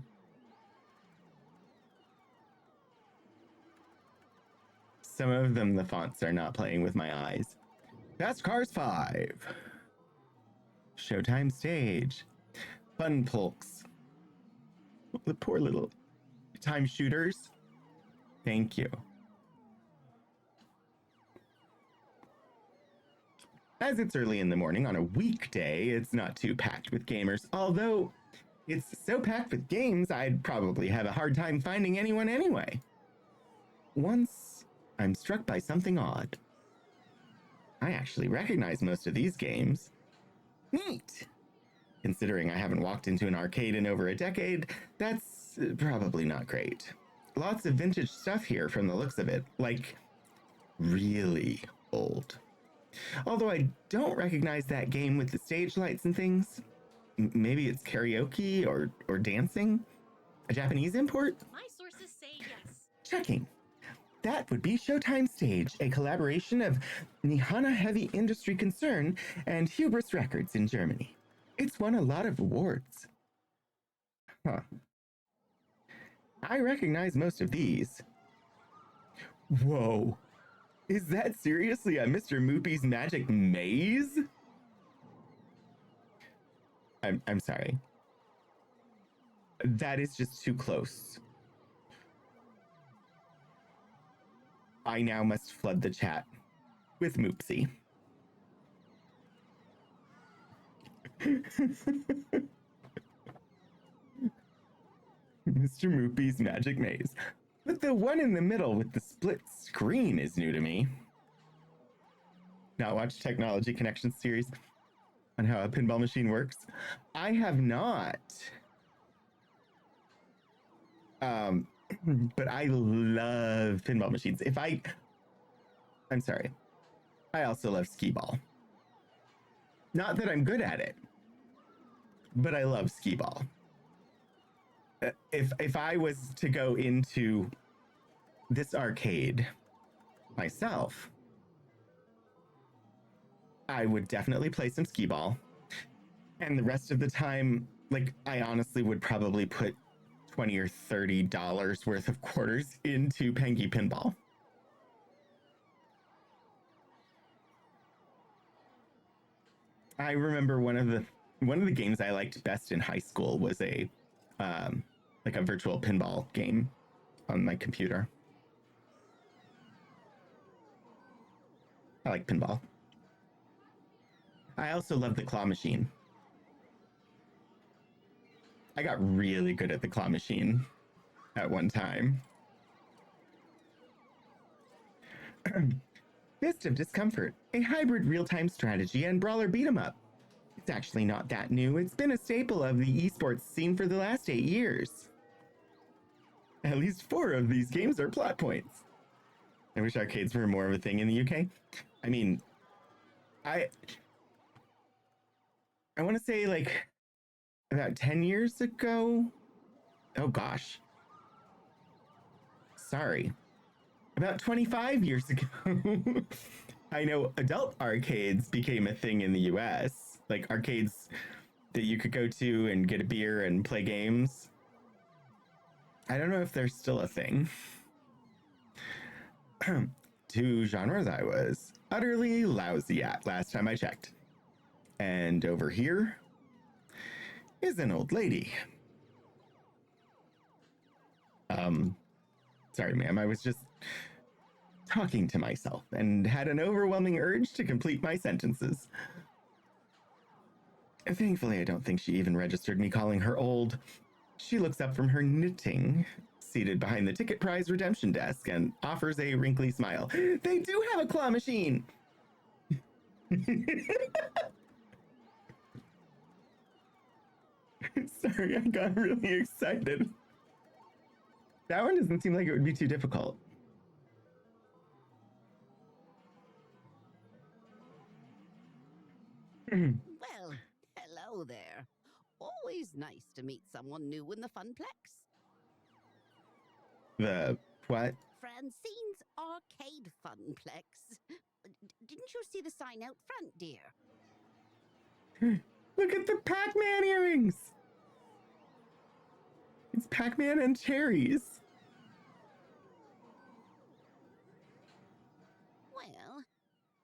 Some of them, the fonts are not playing with my eyes. Fast Cars 5. Showtime Stage. Fun Pulks. The poor little time shooters. Thank you. As it's early in the morning on a weekday, it's not too packed with gamers, although it's so packed with games, I'd probably have a hard time finding anyone anyway. Once, I'm struck by something odd. I actually recognize most of these games. Neat! Considering I haven't walked into an arcade in over a decade, that's probably not great. Lots of vintage stuff here from the looks of it, like really old. Although I don't recognize that game with the stage lights and things. Maybe it's karaoke or dancing? A Japanese import? My sources say yes. Checking. That would be Showtime Stage, a collaboration of Nihana Heavy Industry Concern and Hubris Records in Germany. It's won a lot of awards. Huh. I recognize most of these. Whoa. Is that seriously a Mr. Moopy's Magic Maze? I'm sorry. That is just too close. I now must flood the chat with Moopsy. Mr. Moopy's Magic Maze. But the one in the middle with the split screen is new to me. Not watched Technology Connections series on how a pinball machine works? I have not. But I love pinball machines. I'm sorry. I also love skee ball. Not that I'm good at it, but I love skee ball. If I was to go into this arcade myself, I would definitely play some skee ball. And the rest of the time, like, I honestly would probably put $20 or $30 worth of quarters into Pengy Pinball. I remember one of the games I liked best in high school was a virtual pinball game on my computer. I like pinball. I also love the claw machine. I got really good at the claw machine at one time. Fist of Discomfort, a hybrid real-time strategy and brawler beat-em-up. It's actually not that new. It's been a staple of the esports scene for the last 8 years. At least 4 of these games are plot points. I wish arcades were more of a thing in the UK. I mean, I want to say like about 10 years ago. Oh gosh. Sorry. About 25 years ago. I know adult arcades became a thing in the US, like arcades that you could go to and get a beer and play games. I don't know if they're still a thing. 2 genres I was utterly lousy at last time I checked. And over here is an old lady. Sorry, ma'am, I was just talking to myself and had an overwhelming urge to complete my sentences. Thankfully, I don't think she even registered me calling her old. She looks up from her knitting, seated behind the ticket prize redemption desk, and offers a wrinkly smile. They do have a claw machine! Sorry, I got really excited. That one doesn't seem like it would be too difficult. Well, hello there. Always nice to meet someone new in the Funplex. The what? Francine's Arcade Funplex. Didn't you see the sign out front, dear? Look at the Pac-Man earrings! It's Pac-Man and cherries. Well,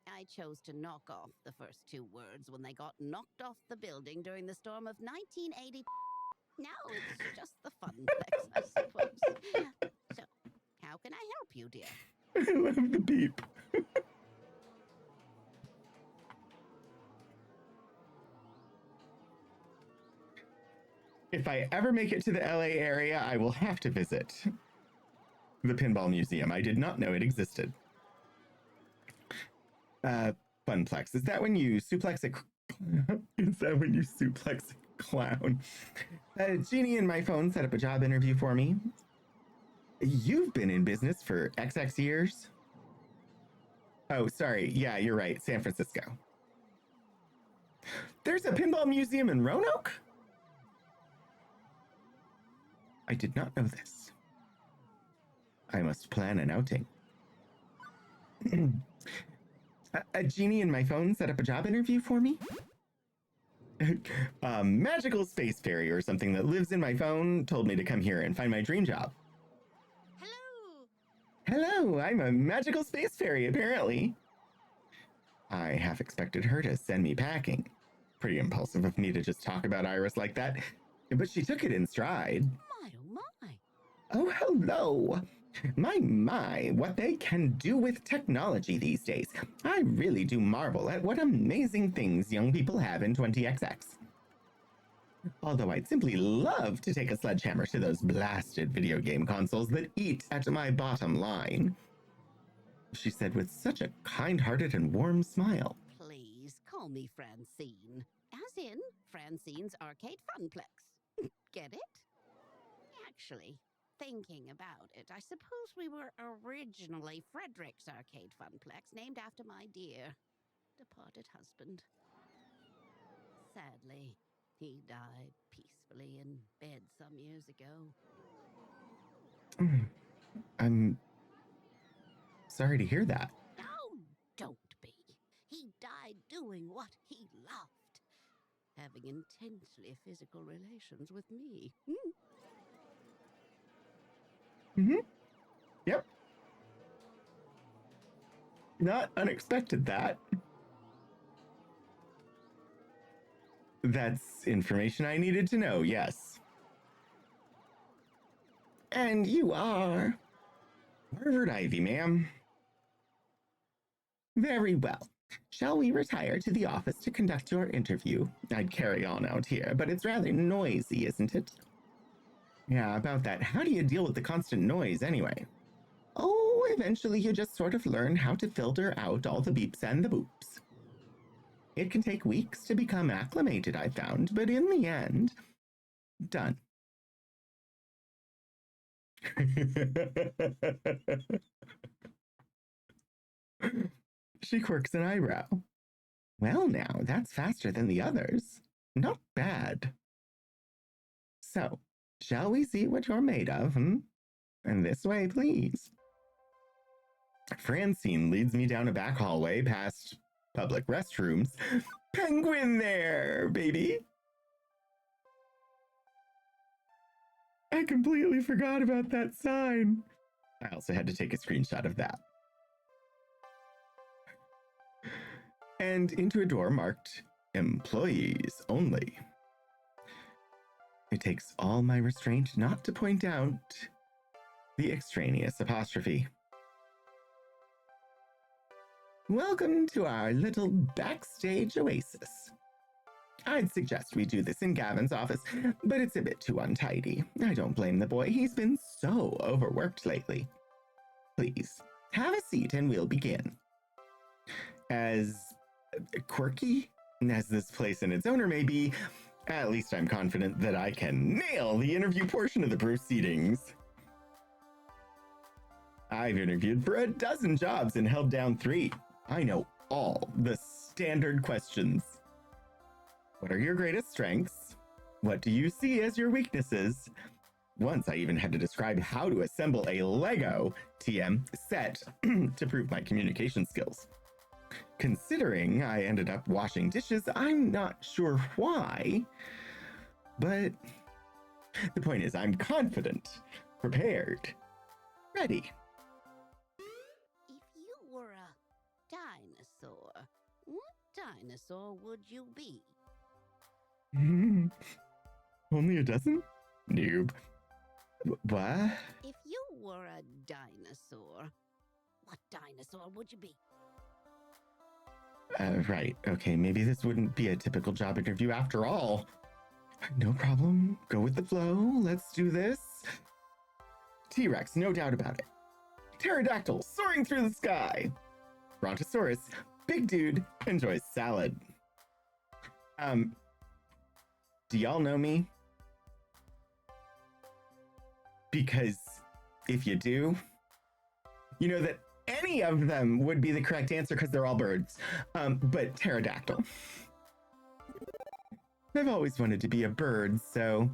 I chose to knock off the first 2 words when they got knocked off the building during the storm of 1980. Now it's just the Funplex, I suppose. So, how can I I love the beep. If I ever make it to the LA area, I will have to visit the Pinball Museum. I did not know it existed. Funplex. Is that when you suplex a is that when you suplex a clown? Jeannie in my phone set up a job interview for me. You've been in business for XX years? Oh, sorry. Yeah, you're right. San Francisco. There's a pinball museum in Roanoke? I did not know this. I must plan an outing. A genie in my phone set up a job interview for me? A magical space fairy or something that lives in my phone told me to come here and find my dream job. Hello, I'm a magical space fairy, apparently. I half expected her to send me packing. Pretty impulsive of me to just talk about Iris like that, but she took it in stride. My, oh my. Oh, hello. My, what they can do with technology these days. I really do marvel at what amazing things young people have in 20XX. Although I'd simply love to take a sledgehammer to those blasted video game consoles that eat at my bottom line. She said with such a kind-hearted and warm smile. Please call me Francine. As in Francine's Arcade Funplex. Get it? Actually, thinking about it, I suppose we were originally Frederick's Arcade Funplex, named after my dear departed husband. Sadly, he died peacefully in bed some years ago. I'm sorry to hear that. Oh, don't be. He died doing what he loved. Having intensely physical relations with me. Yep. Not unexpected, that. That's information I needed to know, yes. And you are Harvard Ivy, ma'am. Very well. Shall we retire to the office to conduct your interview? I'd carry on out here, but it's rather noisy, isn't it? Yeah, about that. How do you deal with the constant noise, anyway? Oh, eventually you just sort of learn how to filter out all the beeps and the boops. It can take weeks to become acclimated, I found, but in the end, done. She quirks an eyebrow. Well now, that's faster than the others. Not bad. So, shall we see what you're made of, And this way, please. Francine leads me down a back hallway past public restrooms. Penguin there, baby! I completely forgot about that sign. I also had to take a screenshot of that. And into a door marked employees only. It takes all my restraint not to point out the extraneous apostrophe. Welcome to our little backstage oasis. I'd suggest we do this in Gavin's office, but it's a bit too untidy. I don't blame the boy. He's been so overworked lately. Please, have a seat and we'll begin. As quirky as this place and its owner may be, at least I'm confident that I can nail the interview portion of the proceedings. I've interviewed for 12 jobs and held down 3. I know all the standard questions. What are your greatest strengths? What do you see as your weaknesses? Once I even had to describe how to assemble a Lego TM set to prove my communication skills. Considering I ended up washing dishes, I'm not sure why, but the point is I'm confident, prepared, ready. If you were a dinosaur, what dinosaur would you be? Only a dozen? Noob. What? If you were a dinosaur, What dinosaur would you be? Right. Okay, maybe this wouldn't be a typical job interview after all. No problem. Go with the flow. Let's do this. T-Rex, no doubt about it. Pterodactyl, soaring through the sky. Brontosaurus, big dude, enjoys salad. Do y'all know me? Because if you do, you know that any of them would be the correct answer because they're all birds. But pterodactyl. I've always wanted to be a bird, so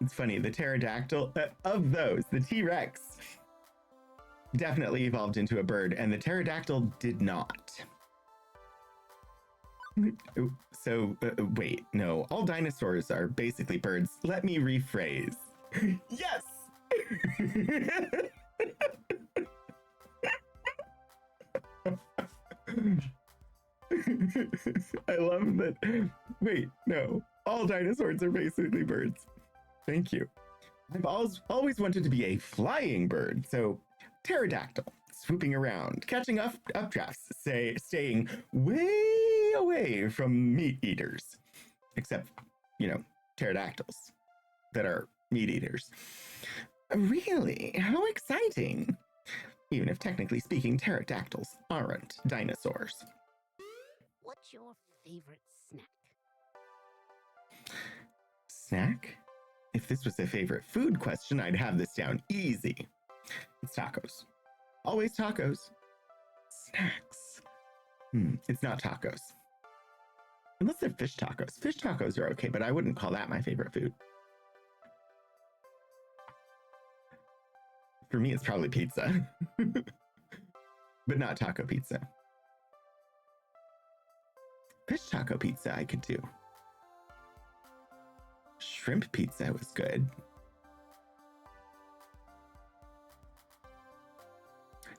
it's funny. The pterodactyl, of those, the T-Rex definitely evolved into a bird, and the pterodactyl did not. So, wait, no, all dinosaurs are basically birds. Let me rephrase. Yes! I love that. Wait, no, all dinosaurs are basically birds. Thank you. I've always wanted to be a flying bird, so pterodactyl, swooping around, catching updrafts, staying way away from meat eaters. Except, pterodactyls that are meat eaters. Really? How exciting! Even if technically speaking, pterodactyls aren't dinosaurs. What's your favorite snack? Snack? If this was a favorite food question, I'd have this down easy. It's tacos. Always tacos. Snacks. It's not tacos. Unless they're fish tacos. Fish tacos are okay, but I wouldn't call that my favorite food. For me, it's probably pizza. But not taco pizza. Fish taco pizza I could do. Shrimp pizza was good.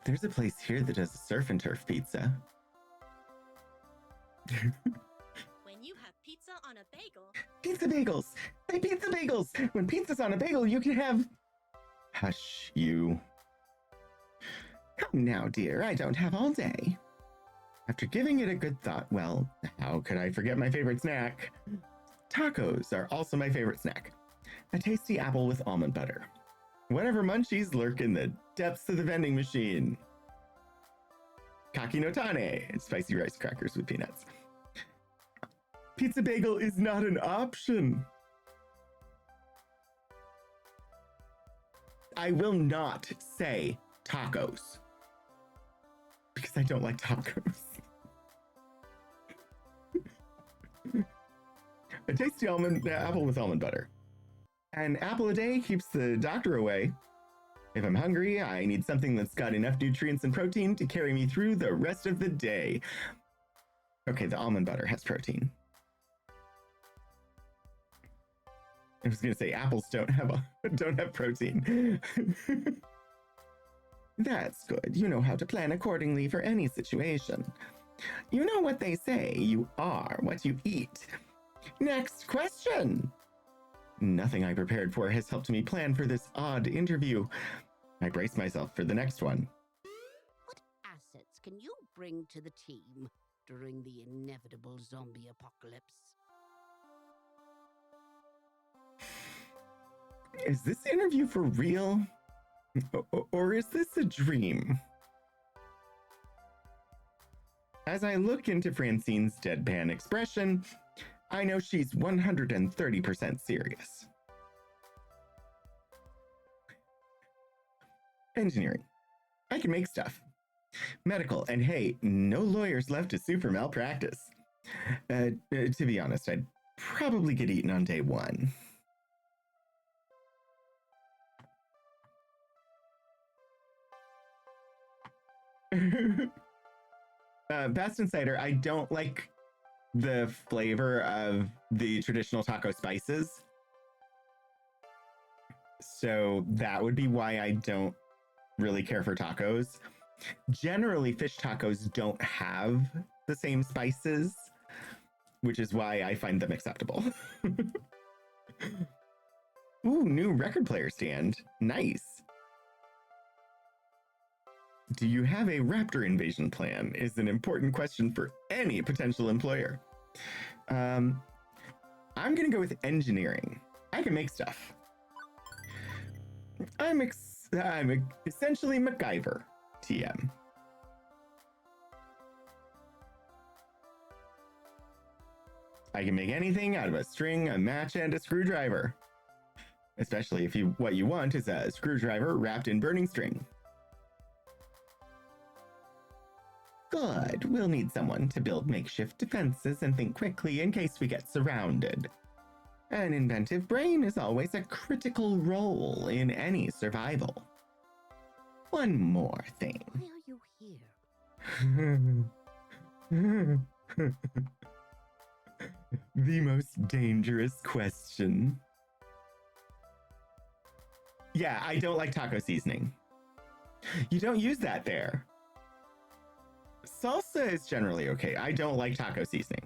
There's a place here that does a surf and turf pizza. When you have pizza on a bagel. Pizza bagels! Hey, pizza bagels! When pizza's on a bagel, you can have... Hush, you. Come now, dear, I don't have all day. After giving it a good thought, well, how could I forget my favorite snack? Tacos are also my favorite snack. A tasty apple with almond butter. Whatever munchies lurk in the depths of the vending machine. Kaki no tane, spicy rice crackers with peanuts. Pizza bagel is not an option. I will not say tacos because I don't like tacos. A tasty apple with almond butter. An apple a day keeps the doctor away. If I'm hungry, I need something that's got enough nutrients and protein to carry me through the rest of the day. Okay, the almond butter has protein. I was gonna say apples don't have protein. That's good. You know how to plan accordingly for any situation. You know what they say, you are what you eat. Next question. Nothing I prepared for has helped me plan for this odd interview. I brace myself for the next one. What assets can you bring to the team during the inevitable zombie apocalypse? Is this interview for real? Or is this a dream? As I look into Francine's deadpan expression, I know she's 130% serious. Engineering. I can make stuff. Medical, and hey, no lawyers left to sue for malpractice. To be honest, I'd probably get eaten on day one. Best Insider, I don't like the flavor of the traditional taco spices. So that would be why I don't really care for tacos. Generally, fish tacos don't have the same spices, which is why I find them acceptable. Ooh, new record player stand. Nice. do you have a raptor invasion plan? Is an important question for any potential employer. I'm gonna go with engineering. I can make stuff. I'm essentially MacGyver, TM. I can make anything out of a string, a match, and a screwdriver. Especially if what you want is a screwdriver wrapped in burning string. Good. We'll need someone to build makeshift defenses and think quickly in case we get surrounded. An inventive brain is always a critical role in any survival. One more thing. Why are you here? The most dangerous question. Yeah, I don't like taco seasoning. You don't use that there. Salsa is generally okay. I don't like taco seasoning.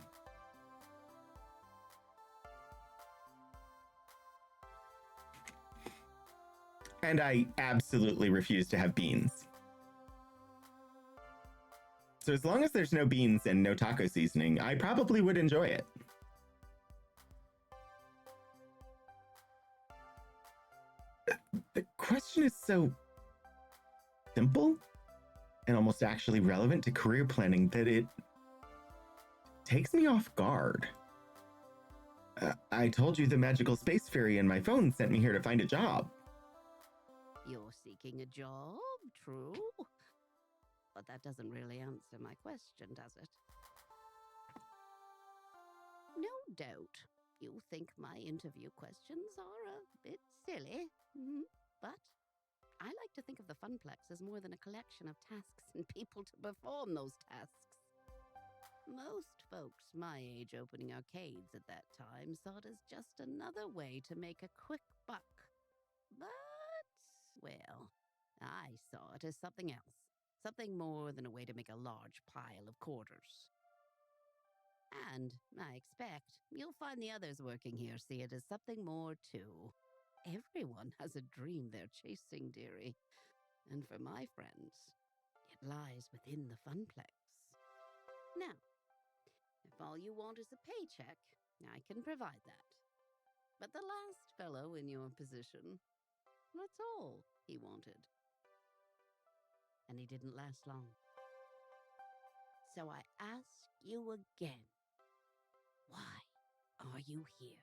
And I absolutely refuse to have beans. So as long as there's no beans and no taco seasoning, I probably would enjoy it. The question is so simple and almost actually relevant to career planning that it takes me off guard. I told you the magical space fairy in my phone sent me here to find a job. You're seeking a job, true? But that doesn't really answer my question, does it? No doubt you think my interview questions are a bit silly, but I like to think of the Funplex as more than a collection of tasks and people to perform those tasks. Most folks my age opening arcades at that time saw it as just another way to make a quick buck. But, well, I saw it as something else. Something more than a way to make a large pile of quarters. And I expect you'll find the others working here see it as something more too. Everyone has a dream they're chasing, dearie. And for my friends, it lies within the Funplex. Now, if all you want is a paycheck, I can provide that. But the last fellow in your position, that's all he wanted. And he didn't last long. So I ask you again, why are you here?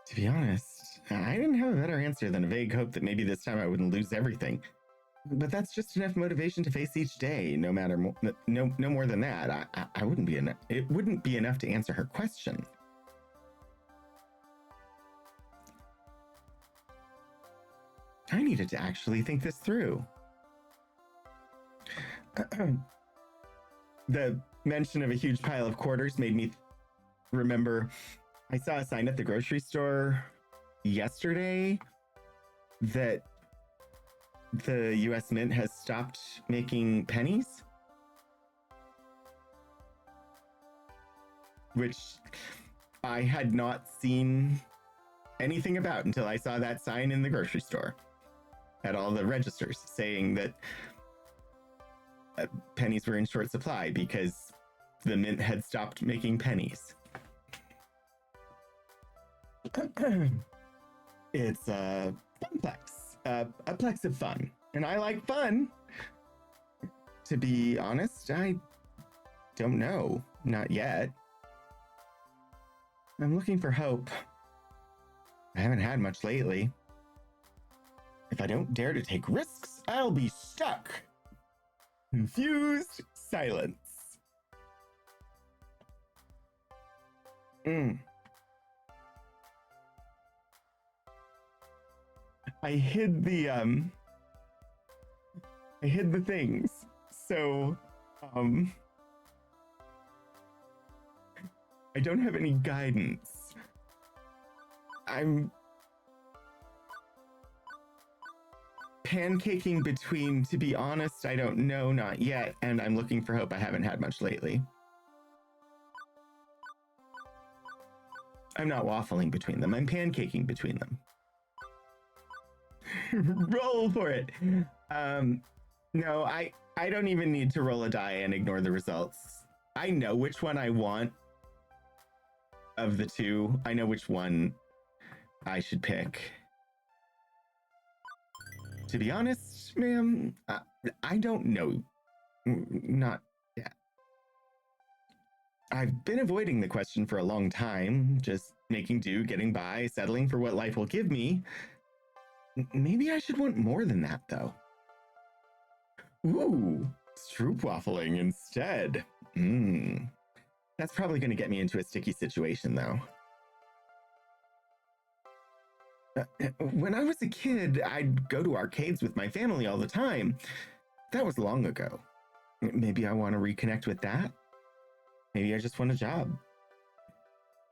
To be honest, I didn't have a better answer than a vague hope that maybe this time I wouldn't lose everything. But that's just enough motivation to face each day, no more than that. I wouldn't be enough. It wouldn't be enough to answer her question. I needed to actually think this through. The mention of a huge pile of quarters made me remember I saw a sign at the grocery store yesterday that the US Mint has stopped making pennies, which I had not seen anything about until I saw that sign in the grocery store at all the registers saying that pennies were in short supply because the Mint had stopped making pennies. It's a Funplex, a plex of fun, and I like fun. To be honest, I don't know, not yet. I'm looking for hope. I haven't had much lately. If I don't dare to take risks, I'll be stuck. Confused silence. I hid the things. So, I don't have any guidance. I'm pancaking between, to be honest, I don't know, not yet, and I'm looking for hope. I haven't had much lately. I'm not waffling between them. I'm pancaking between them. Roll for it. No, I don't even need to roll a die and ignore the results. I know which one I want of the two. I know which one I should pick. To be honest, ma'am, I don't know. Not yet. I've been avoiding the question for a long time, just making do, getting by, settling for what life will give me. Maybe I should want more than that, though. Ooh, stroopwaffling instead. That's probably going to get me into a sticky situation, though. When I was a kid, I'd go to arcades with my family all the time. That was long ago. Maybe I want to reconnect with that. Maybe I just want a job.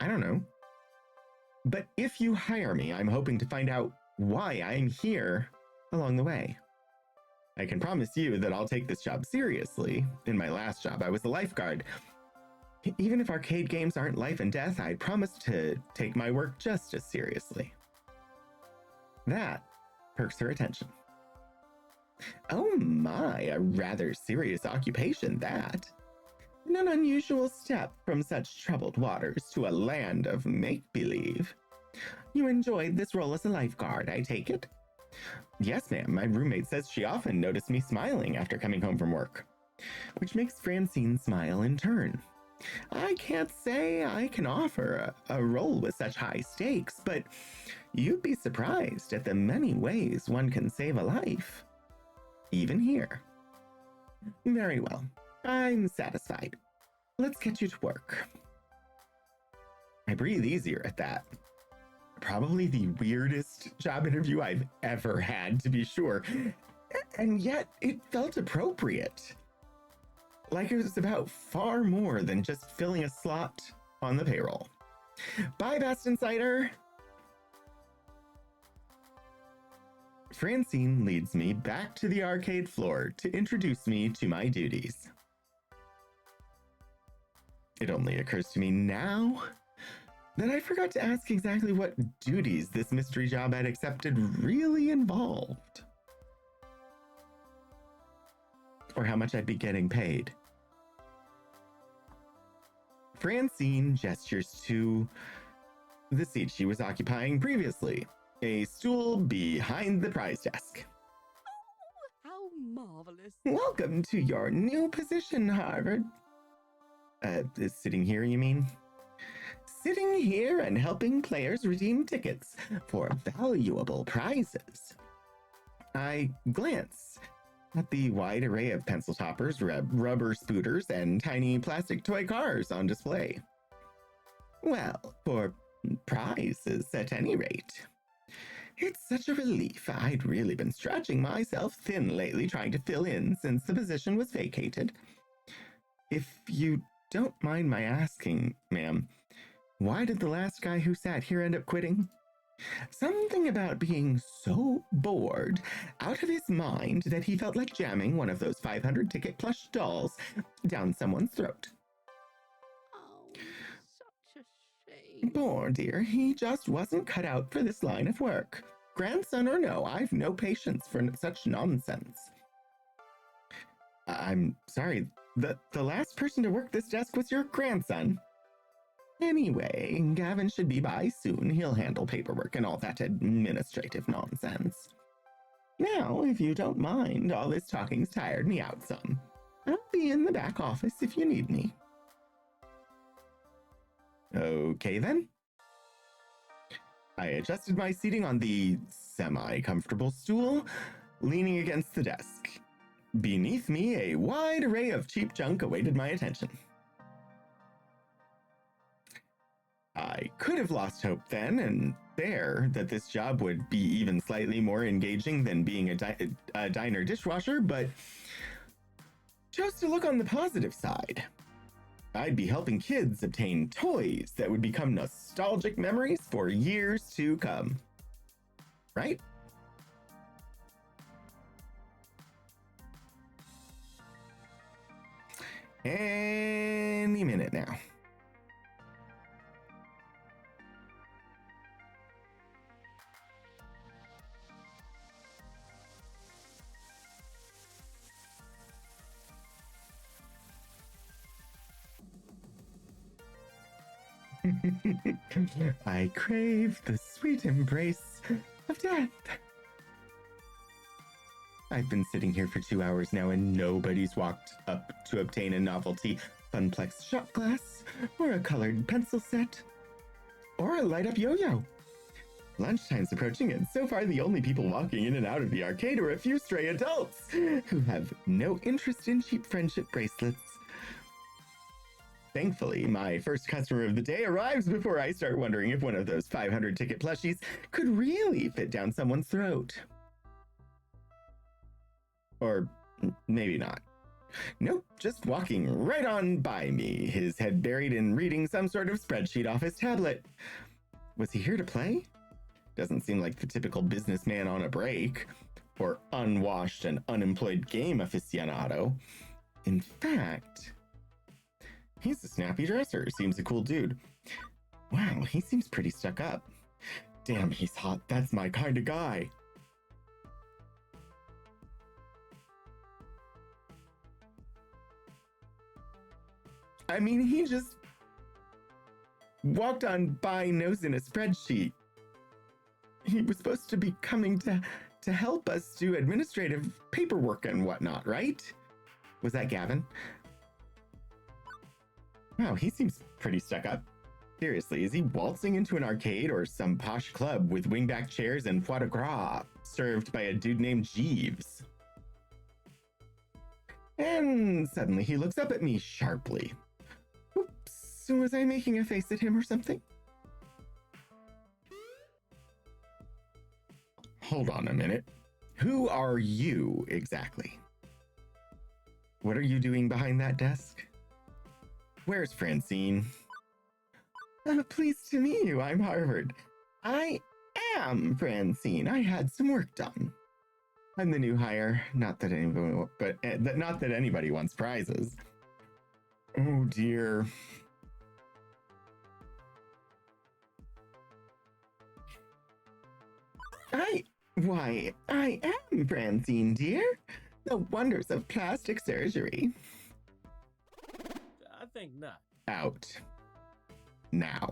I don't know. But if you hire me, I'm hoping to find out why I'm here along the way. I can promise you that I'll take this job seriously. In my last job, I was a lifeguard. Even if arcade games aren't life and death, I'd promise to take my work just as seriously. That perks her attention. Oh my, a rather serious occupation, that. An unusual step from such troubled waters to a land of make-believe. You enjoyed this role as a lifeguard, I take it? Yes, ma'am. My roommate says she often noticed me smiling after coming home from work, which makes Francine smile in turn. I can't say I can offer a role with such high stakes, but you'd be surprised at the many ways one can save a life. Even here. Very well. I'm satisfied. Let's get you to work. I breathe easier at that. Probably the weirdest job interview I've ever had, to be sure. And yet, it felt appropriate. Like it was about far more than just filling a slot on the payroll. Bye, Best Insider! Francine leads me back to the arcade floor to introduce me to my duties. It only occurs to me now that I forgot to ask exactly what duties this mystery job I'd accepted really involved. Or how much I'd be getting paid. Francine gestures to the seat she was occupying previously, a stool behind the prize desk. Oh, how marvelous. Welcome to your new position, Harvard. Sitting here, you mean? Sitting here and helping players redeem tickets for valuable prizes. I glance at the wide array of pencil toppers, rubber spooters, and tiny plastic toy cars on display. Well, for prizes at any rate. It's such a relief. I'd really been stretching myself thin lately trying to fill in since the position was vacated. If you don't mind my asking, ma'am, why did the last guy who sat here end up quitting? Something about being so bored out of his mind that he felt like jamming one of those 500 ticket plush dolls down someone's throat. Oh, such a shame. Poor dear, he just wasn't cut out for this line of work. Grandson or no, I've no patience for such nonsense. I'm sorry, the last person to work this desk was your grandson. Anyway, Gavin should be by soon. He'll handle paperwork and all that administrative nonsense. Now, if you don't mind, all this talking's tired me out some. I'll be in the back office if you need me. Okay then. I adjusted my seating on the semi-comfortable stool, leaning against the desk. Beneath me, a wide array of cheap junk awaited my attention. I could have lost hope then and there that this job would be even slightly more engaging than being a diner dishwasher, but chose to look on the positive side. I'd be helping kids obtain toys that would become nostalgic memories for years to come. Right? Any minute now. I crave the sweet embrace of death. I've been sitting here for 2 hours now and nobody's walked up to obtain a novelty Funplex shot glass, or a colored pencil set, or a light-up yo-yo. Lunchtime's approaching, and so far the only people walking in and out of the arcade are a few stray adults who have no interest in cheap friendship bracelets. Thankfully, my first customer of the day arrives before I start wondering if one of those 500 ticket plushies could really fit down someone's throat. Or maybe not. Nope, just walking right on by me, his head buried in reading some sort of spreadsheet off his tablet. Was he here to play? Doesn't seem like the typical businessman on a break, or unwashed and unemployed game aficionado. In fact, he's a snappy dresser, seems a cool dude. Wow, he seems pretty stuck up. Damn, he's hot, that's my kind of guy. I mean, he just walked on by nose in a spreadsheet. He was supposed to be coming to help us do administrative paperwork and whatnot, right? Was that Gavin? Wow, he seems pretty stuck up. Seriously, is he waltzing into an arcade or some posh club with wingback chairs and foie de gras served by a dude named Jeeves? And suddenly he looks up at me sharply. Oops, was I making a face at him or something? Hold on a minute. Who are you exactly? What are you doing behind that desk? Where's Francine? Pleased to meet you, I'm Harvard. I am Francine. I had some work done. I'm the new hire. Not that anybody wants prizes. Oh dear. I am Francine, dear. The wonders of plastic surgery. I think not. Out. Now.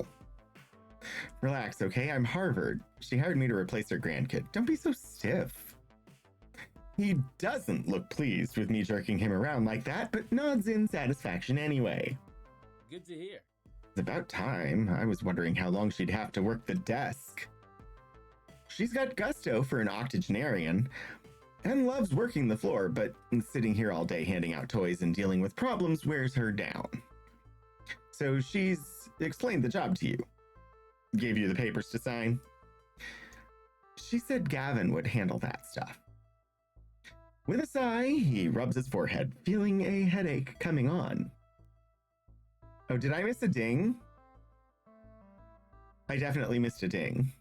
Relax, okay? I'm Harvard. She hired me to replace her grandkid. Don't be so stiff. He doesn't look pleased with me jerking him around like that, but nods in satisfaction anyway. Good to hear. It's about time. I was wondering how long she'd have to work the desk. She's got gusto for an octogenarian and loves working the floor, but sitting here all day handing out toys and dealing with problems wears her down. So she's explained the job to you. Gave you the papers to sign. She said Gavin would handle that stuff. With a sigh, he rubs his forehead, feeling a headache coming on. Oh, did I miss a ding? I definitely missed a ding.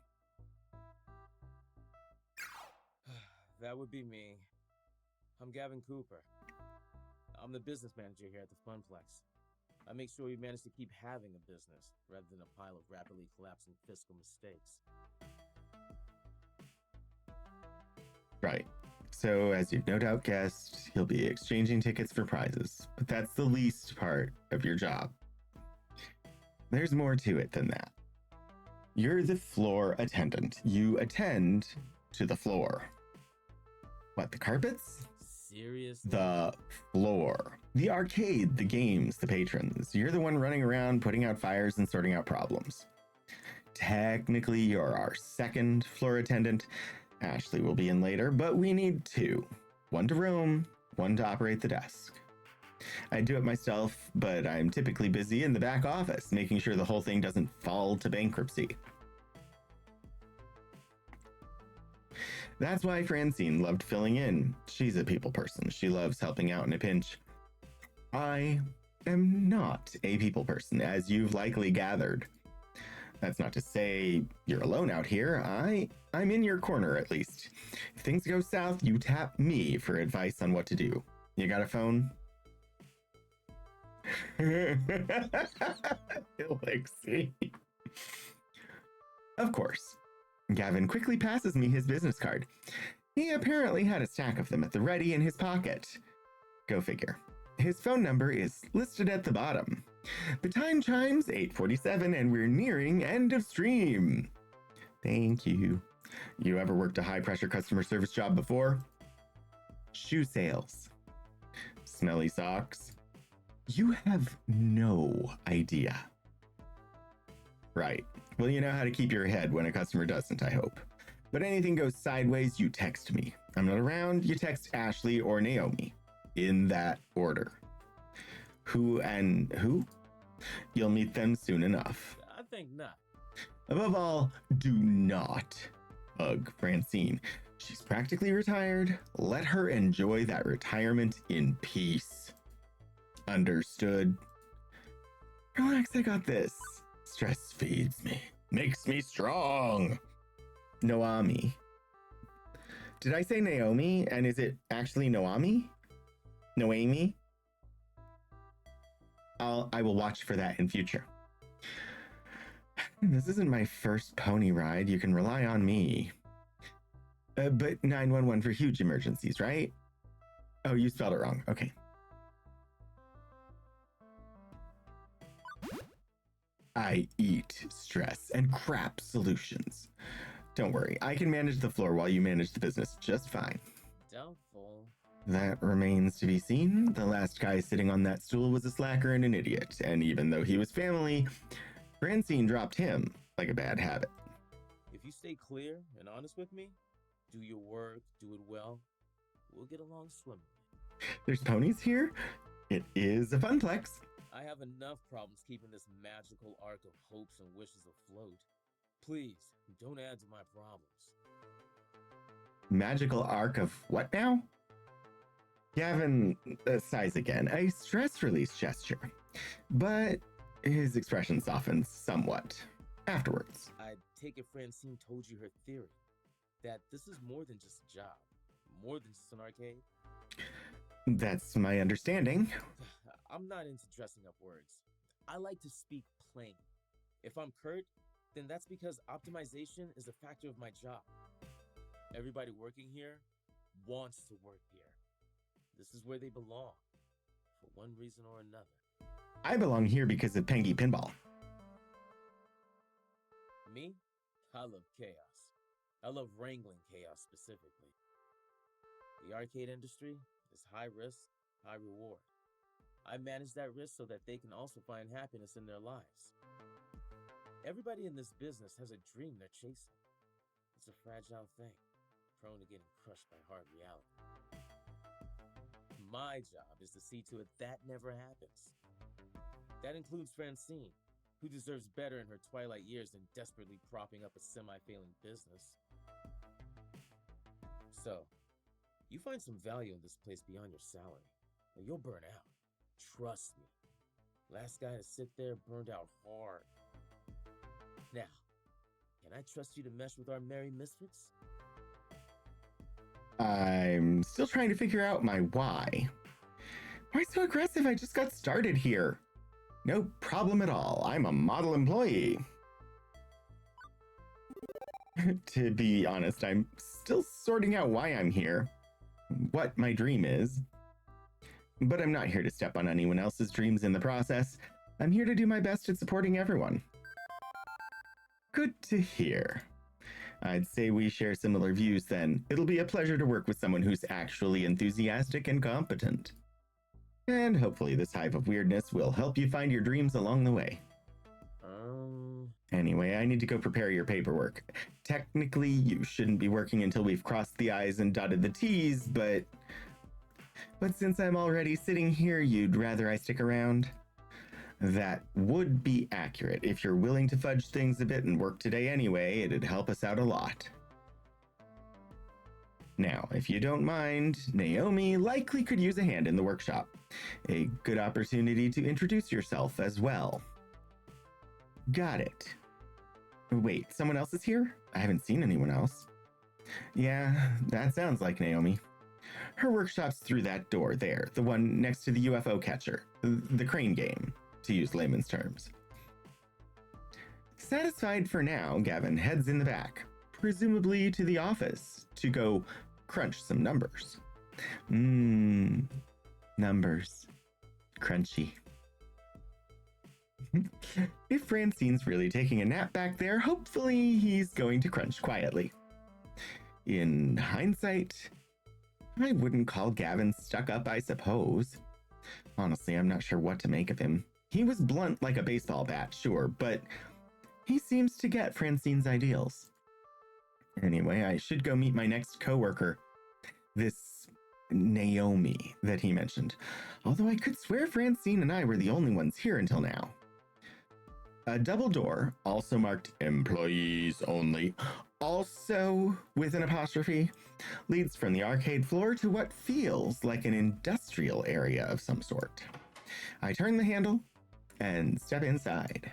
That would be me. I'm Gavin Cooper. I'm the business manager here at the Funplex. I make sure we manage to keep having a business rather than a pile of rapidly collapsing fiscal mistakes. Right. So, as you've no doubt guessed, you'll be exchanging tickets for prizes, but that's the least part of your job. There's more to it than that. You're the floor attendant. You attend to the floor. What, the carpets? Seriously? The floor. The arcade, the games, the patrons. You're the one running around, putting out fires and sorting out problems. Technically, you're our second floor attendant. Ashley will be in later, but we need two. One to roam, one to operate the desk. I do it myself, but I'm typically busy in the back office, making sure the whole thing doesn't fall to bankruptcy. That's why Francine loved filling in. She's a people person. She loves helping out in a pinch. I am not a people person, as you've likely gathered. That's not to say you're alone out here. I'm in your corner, at least. If things go south, you tap me for advice on what to do. You got a phone? Elixir. Of course. Gavin quickly passes me his business card. He apparently had a stack of them at the ready in his pocket. Go figure. His phone number is listed at the bottom. The time chimes 8:47 and we're nearing end of stream. Thank you. You ever worked a high pressure customer service job before? Shoe sales. Smelly socks. You have no idea. Right. Well, you know how to keep your head when a customer doesn't, I hope. But anything goes sideways, you text me. I'm not around, you text Ashley or Naomi. In that order. Who and who? You'll meet them soon enough. I think not. Above all, do not bug Francine. She's practically retired. Let her enjoy that retirement in peace. Understood? Relax, I got this. Stress feeds me, makes me strong. Noami. Did I say Naomi? And is it actually Noami? Noemi? I will watch for that in future. This isn't my first pony ride. You can rely on me. But 911 for huge emergencies, right? Oh, you spelled it wrong. Okay. I eat stress and crap solutions. Don't worry, I can manage the floor while you manage the business just fine. Doubtful. That remains to be seen. The last guy sitting on that stool was a slacker and an idiot, and even though he was family, Francine dropped him like a bad habit. If you stay clear and honest with me, do your work, do it well, we'll get along swimmingly. There's ponies here? It is a funplex. I have enough problems keeping this magical arc of hopes and wishes afloat. Please, don't add to my problems. Magical arc of what now? Gavin sighs again, a stress release gesture, but his expression softens somewhat afterwards. I take it Francine told you her theory, that this is more than just a job, more than just an arcade? That's my understanding. I'm not into dressing up words. I like to speak plain. If I'm curt, then that's because optimization is a factor of my job. Everybody working here wants to work here. This is where they belong, for one reason or another. I belong here because of Pengy Pinball. Me? I love chaos. I love wrangling chaos specifically. The arcade industry is high risk, high reward. I manage that risk so that they can also find happiness in their lives. Everybody in this business has a dream they're chasing. It's a fragile thing, prone to getting crushed by hard reality. My job is to see to it that never happens. That includes Francine, who deserves better in her twilight years than desperately propping up a semi-failing business. So, you find some value in this place beyond your salary, or you'll burn out. Trust me. Last guy to sit there burned out hard. Now, can I trust you to mesh with our merry misfits? I'm still trying to figure out my why. Why so aggressive? I just got started here. No problem at all. I'm a model employee. To be honest, I'm still sorting out why I'm here, what my dream is. But I'm not here to step on anyone else's dreams in the process. I'm here to do my best at supporting everyone. Good to hear. I'd say we share similar views then. It'll be a pleasure to work with someone who's actually enthusiastic and competent. And hopefully this hive of weirdness will help you find your dreams along the way. Anyway, I need to go prepare your paperwork. Technically, you shouldn't be working until we've crossed the I's and dotted the T's, but since I'm already sitting here, you'd rather I stick around? That would be accurate. If you're willing to fudge things a bit and work today anyway, it'd help us out a lot. Now, if you don't mind, Naomi likely could use a hand in the workshop. A good opportunity to introduce yourself as well. Got it. Wait, someone else is here? I haven't seen anyone else. Yeah, that sounds like Naomi. Her workshop's through that door there, the one next to the UFO catcher, the crane game, to use layman's terms. Satisfied for now, Gavin heads in the back, presumably to the office, to go crunch some numbers. Numbers. Crunchy. If Francine's really taking a nap back there, hopefully he's going to crunch quietly. In hindsight, I wouldn't call Gavin stuck up, I suppose. Honestly, I'm not sure what to make of him. He was blunt like a baseball bat, sure, but he seems to get Francine's ideals. Anyway, I should go meet my next coworker. This Naomi that he mentioned. Although I could swear Francine and I were the only ones here until now. A double door, also marked employees only, also with an apostrophe, leads from the arcade floor to what feels like an industrial area of some sort. I turn the handle and step inside.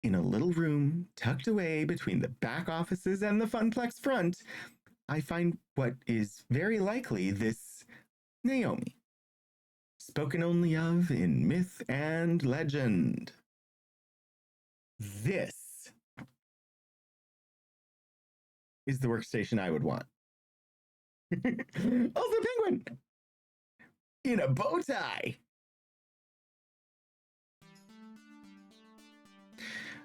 In a little room tucked away between the back offices and the Funplex front, I find what is very likely this Naomi, spoken only of in myth and legend. This is the workstation I would want. Oh, the penguin! In a bow tie!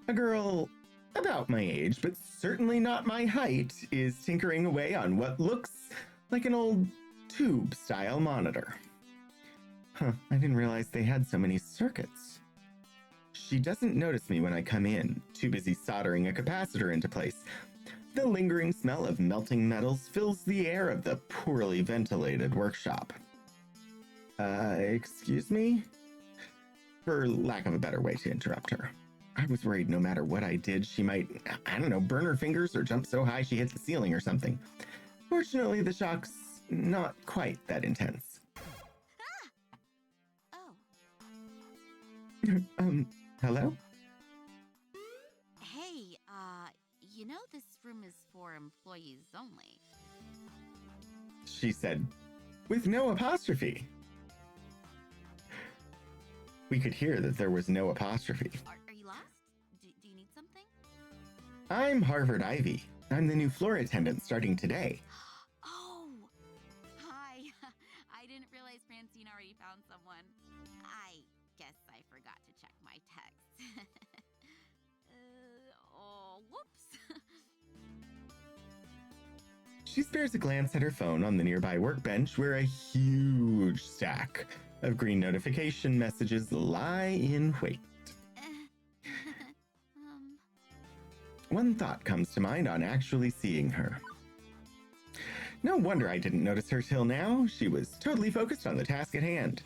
A girl about my age, but certainly not my height, is tinkering away on what looks like an old tube-style monitor. Huh, I didn't realize they had so many circuits. She doesn't notice me when I come in, too busy soldering a capacitor into place. The lingering smell of melting metals fills the air of the poorly ventilated workshop. Excuse me? For lack of a better way to interrupt her. I was worried no matter what I did, she might, I don't know, burn her fingers or jump so high she hits the ceiling or something. Fortunately, the shock's not quite that intense. Hello? Hey, you know this room is for employees only. She said, with no apostrophe. We could hear that there was no apostrophe. Are you lost? Do you need something? I'm Harvard Ivy. I'm the new floor attendant starting today. Oh! Hi! I didn't realize Francine already found someone. I guess I forgot to check my text. Whoops! She spares a glance at her phone on the nearby workbench where a huge stack of green notification messages lie in wait. One thought comes to mind on actually seeing her. No wonder I didn't notice her till now. She was totally focused on the task at hand.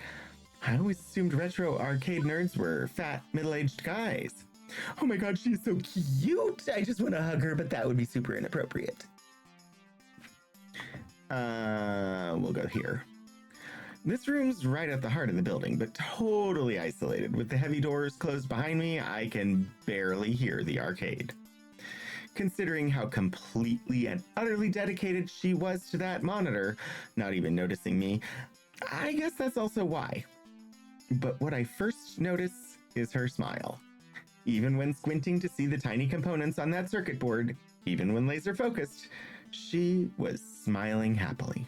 I always assumed retro arcade nerds were fat, middle-aged guys. Oh my god, she's so cute! I just want to hug her, but that would be super inappropriate. We'll go here. This room's right at the heart of the building, but totally isolated. With the heavy doors closed behind me, I can barely hear the arcade. Considering how completely and utterly dedicated she was to that monitor, not even noticing me, I guess that's also why. But what I first notice is her smile. Even when squinting to see the tiny components on that circuit board, even when laser focused, she was smiling happily.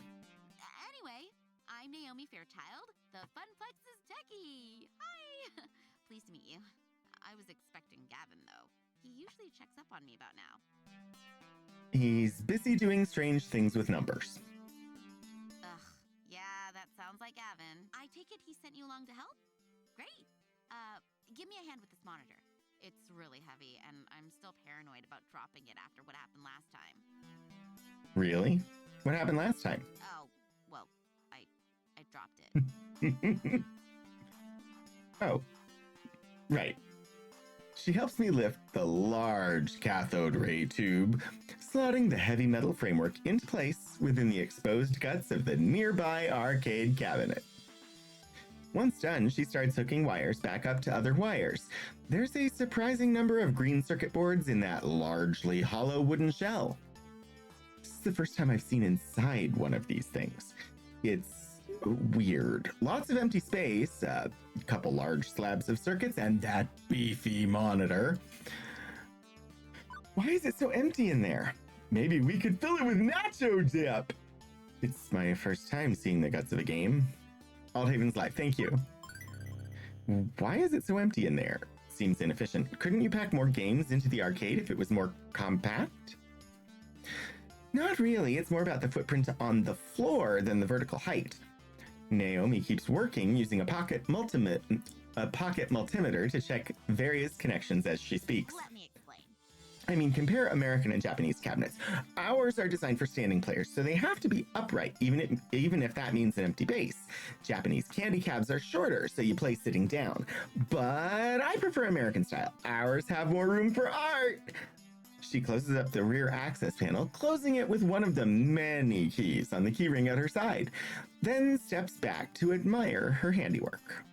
Anyway, I'm Naomi Fairchild, the Funplex's techie. Hi! Pleased to meet you. I was expecting Gavin, though. He usually checks up on me about now. He's busy doing strange things with numbers. Ugh, yeah, that sounds like Gavin. I take it he sent you along to help? Great. Give me a hand with this monitor. It's really heavy, and I'm still paranoid about dropping it after what happened last time. Really? What happened last time? Oh, well, I dropped it. Oh, right. She helps me lift the large cathode ray tube, slotting the heavy metal framework into place within the exposed guts of the nearby arcade cabinet. Once done, she starts hooking wires back up to other wires. There's a surprising number of green circuit boards in that largely hollow wooden shell. This is the first time I've seen inside one of these things. It's weird. Lots of empty space, a couple large slabs of circuits, and that beefy monitor. Why is it so empty in there? Maybe we could fill it with nacho dip. It's my first time seeing the guts of a game. Aldhaven's live, thank you. Why is it so empty in there? Seems inefficient. Couldn't you pack more games into the arcade if it was more compact? Not really, it's more about the footprint on the floor than the vertical height. Naomi keeps working using a pocket multimeter to check various connections as she speaks. Let me explain. I mean, compare American and Japanese cabinets. Ours are designed for standing players, so they have to be upright, even if that means an empty base. Japanese candy cabs are shorter, so you play sitting down. But I prefer American style. Ours have more room for art. She closes up the rear access panel, closing it with one of the many keys on the keyring at her side, then steps back to admire her handiwork.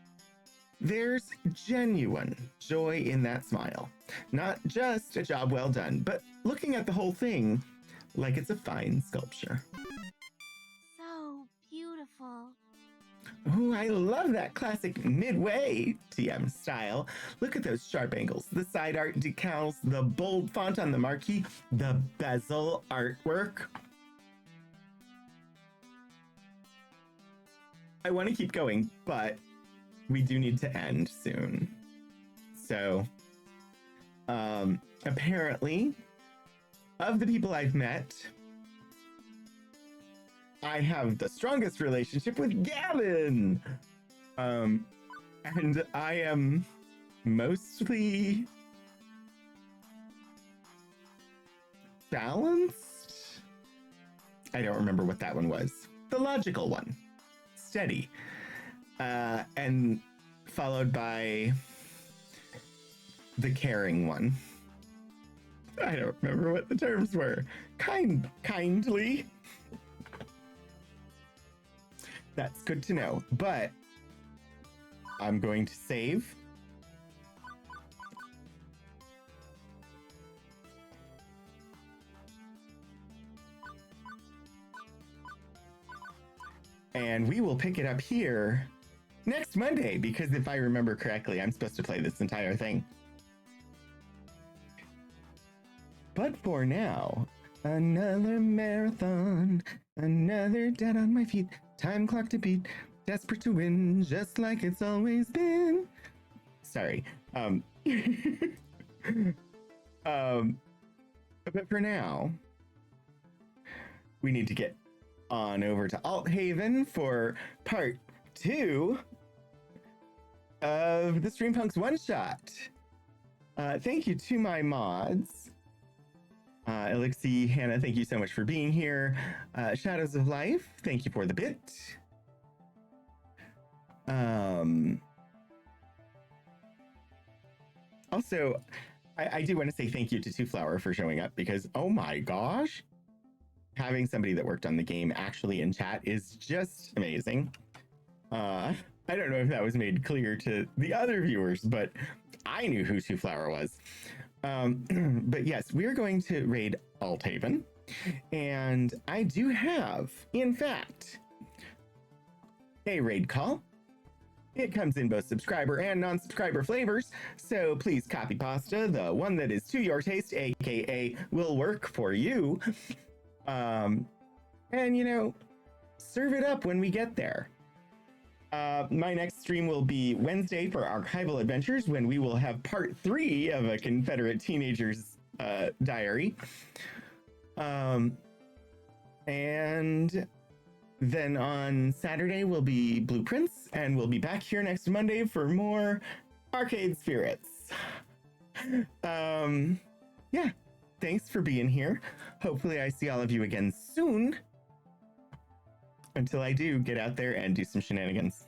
There's genuine joy in that smile. Not just a job well done, but looking at the whole thing like it's a fine sculpture. So beautiful. Ooh, I love that classic Midway TM style. Look at those sharp angles, the side art decals, the bold font on the marquee, the bezel artwork. I want to keep going, but we do need to end soon. So, apparently, of the people I've met, I have the strongest relationship with Gavin. And I am mostly balanced. I don't remember what that one was. The logical one. Steady. And followed by the caring one. I don't remember what the terms were. Kindly. That's good to know, but I'm going to save. And we will pick it up here next Monday, because if I remember correctly, I'm supposed to play this entire thing. But for now, another marathon, another dead on my feet, time clock to beat, desperate to win, just like it's always been. Sorry. But for now, we need to get on over to Althaven for part 2 of the Streampunks one-shot. Thank you to my mods. Elixir, Hannah, thank you so much for being here. Shadows of Life, thank you for the bit. Also, I do want to say thank you to Two Flower for showing up, because oh my gosh, having somebody that worked on the game actually in chat is just amazing. I don't know if that was made clear to the other viewers, but I knew who Two Flower was. But yes, we're going to raid Althaven, and I do have, in fact, a raid call. It comes in both subscriber and non-subscriber flavors, so please copy pasta, the one that is to your taste, aka will work for you. And you know, serve it up when we get there. My next stream will be Wednesday for Archival Adventures, when we will have part 3 of a Confederate teenager's diary. And then on Saturday will be Blueprints, and we'll be back here next Monday for more Arcade Spirits. Yeah, thanks for being here. Hopefully I see all of you again soon. Until I do, get out there and do some shenanigans.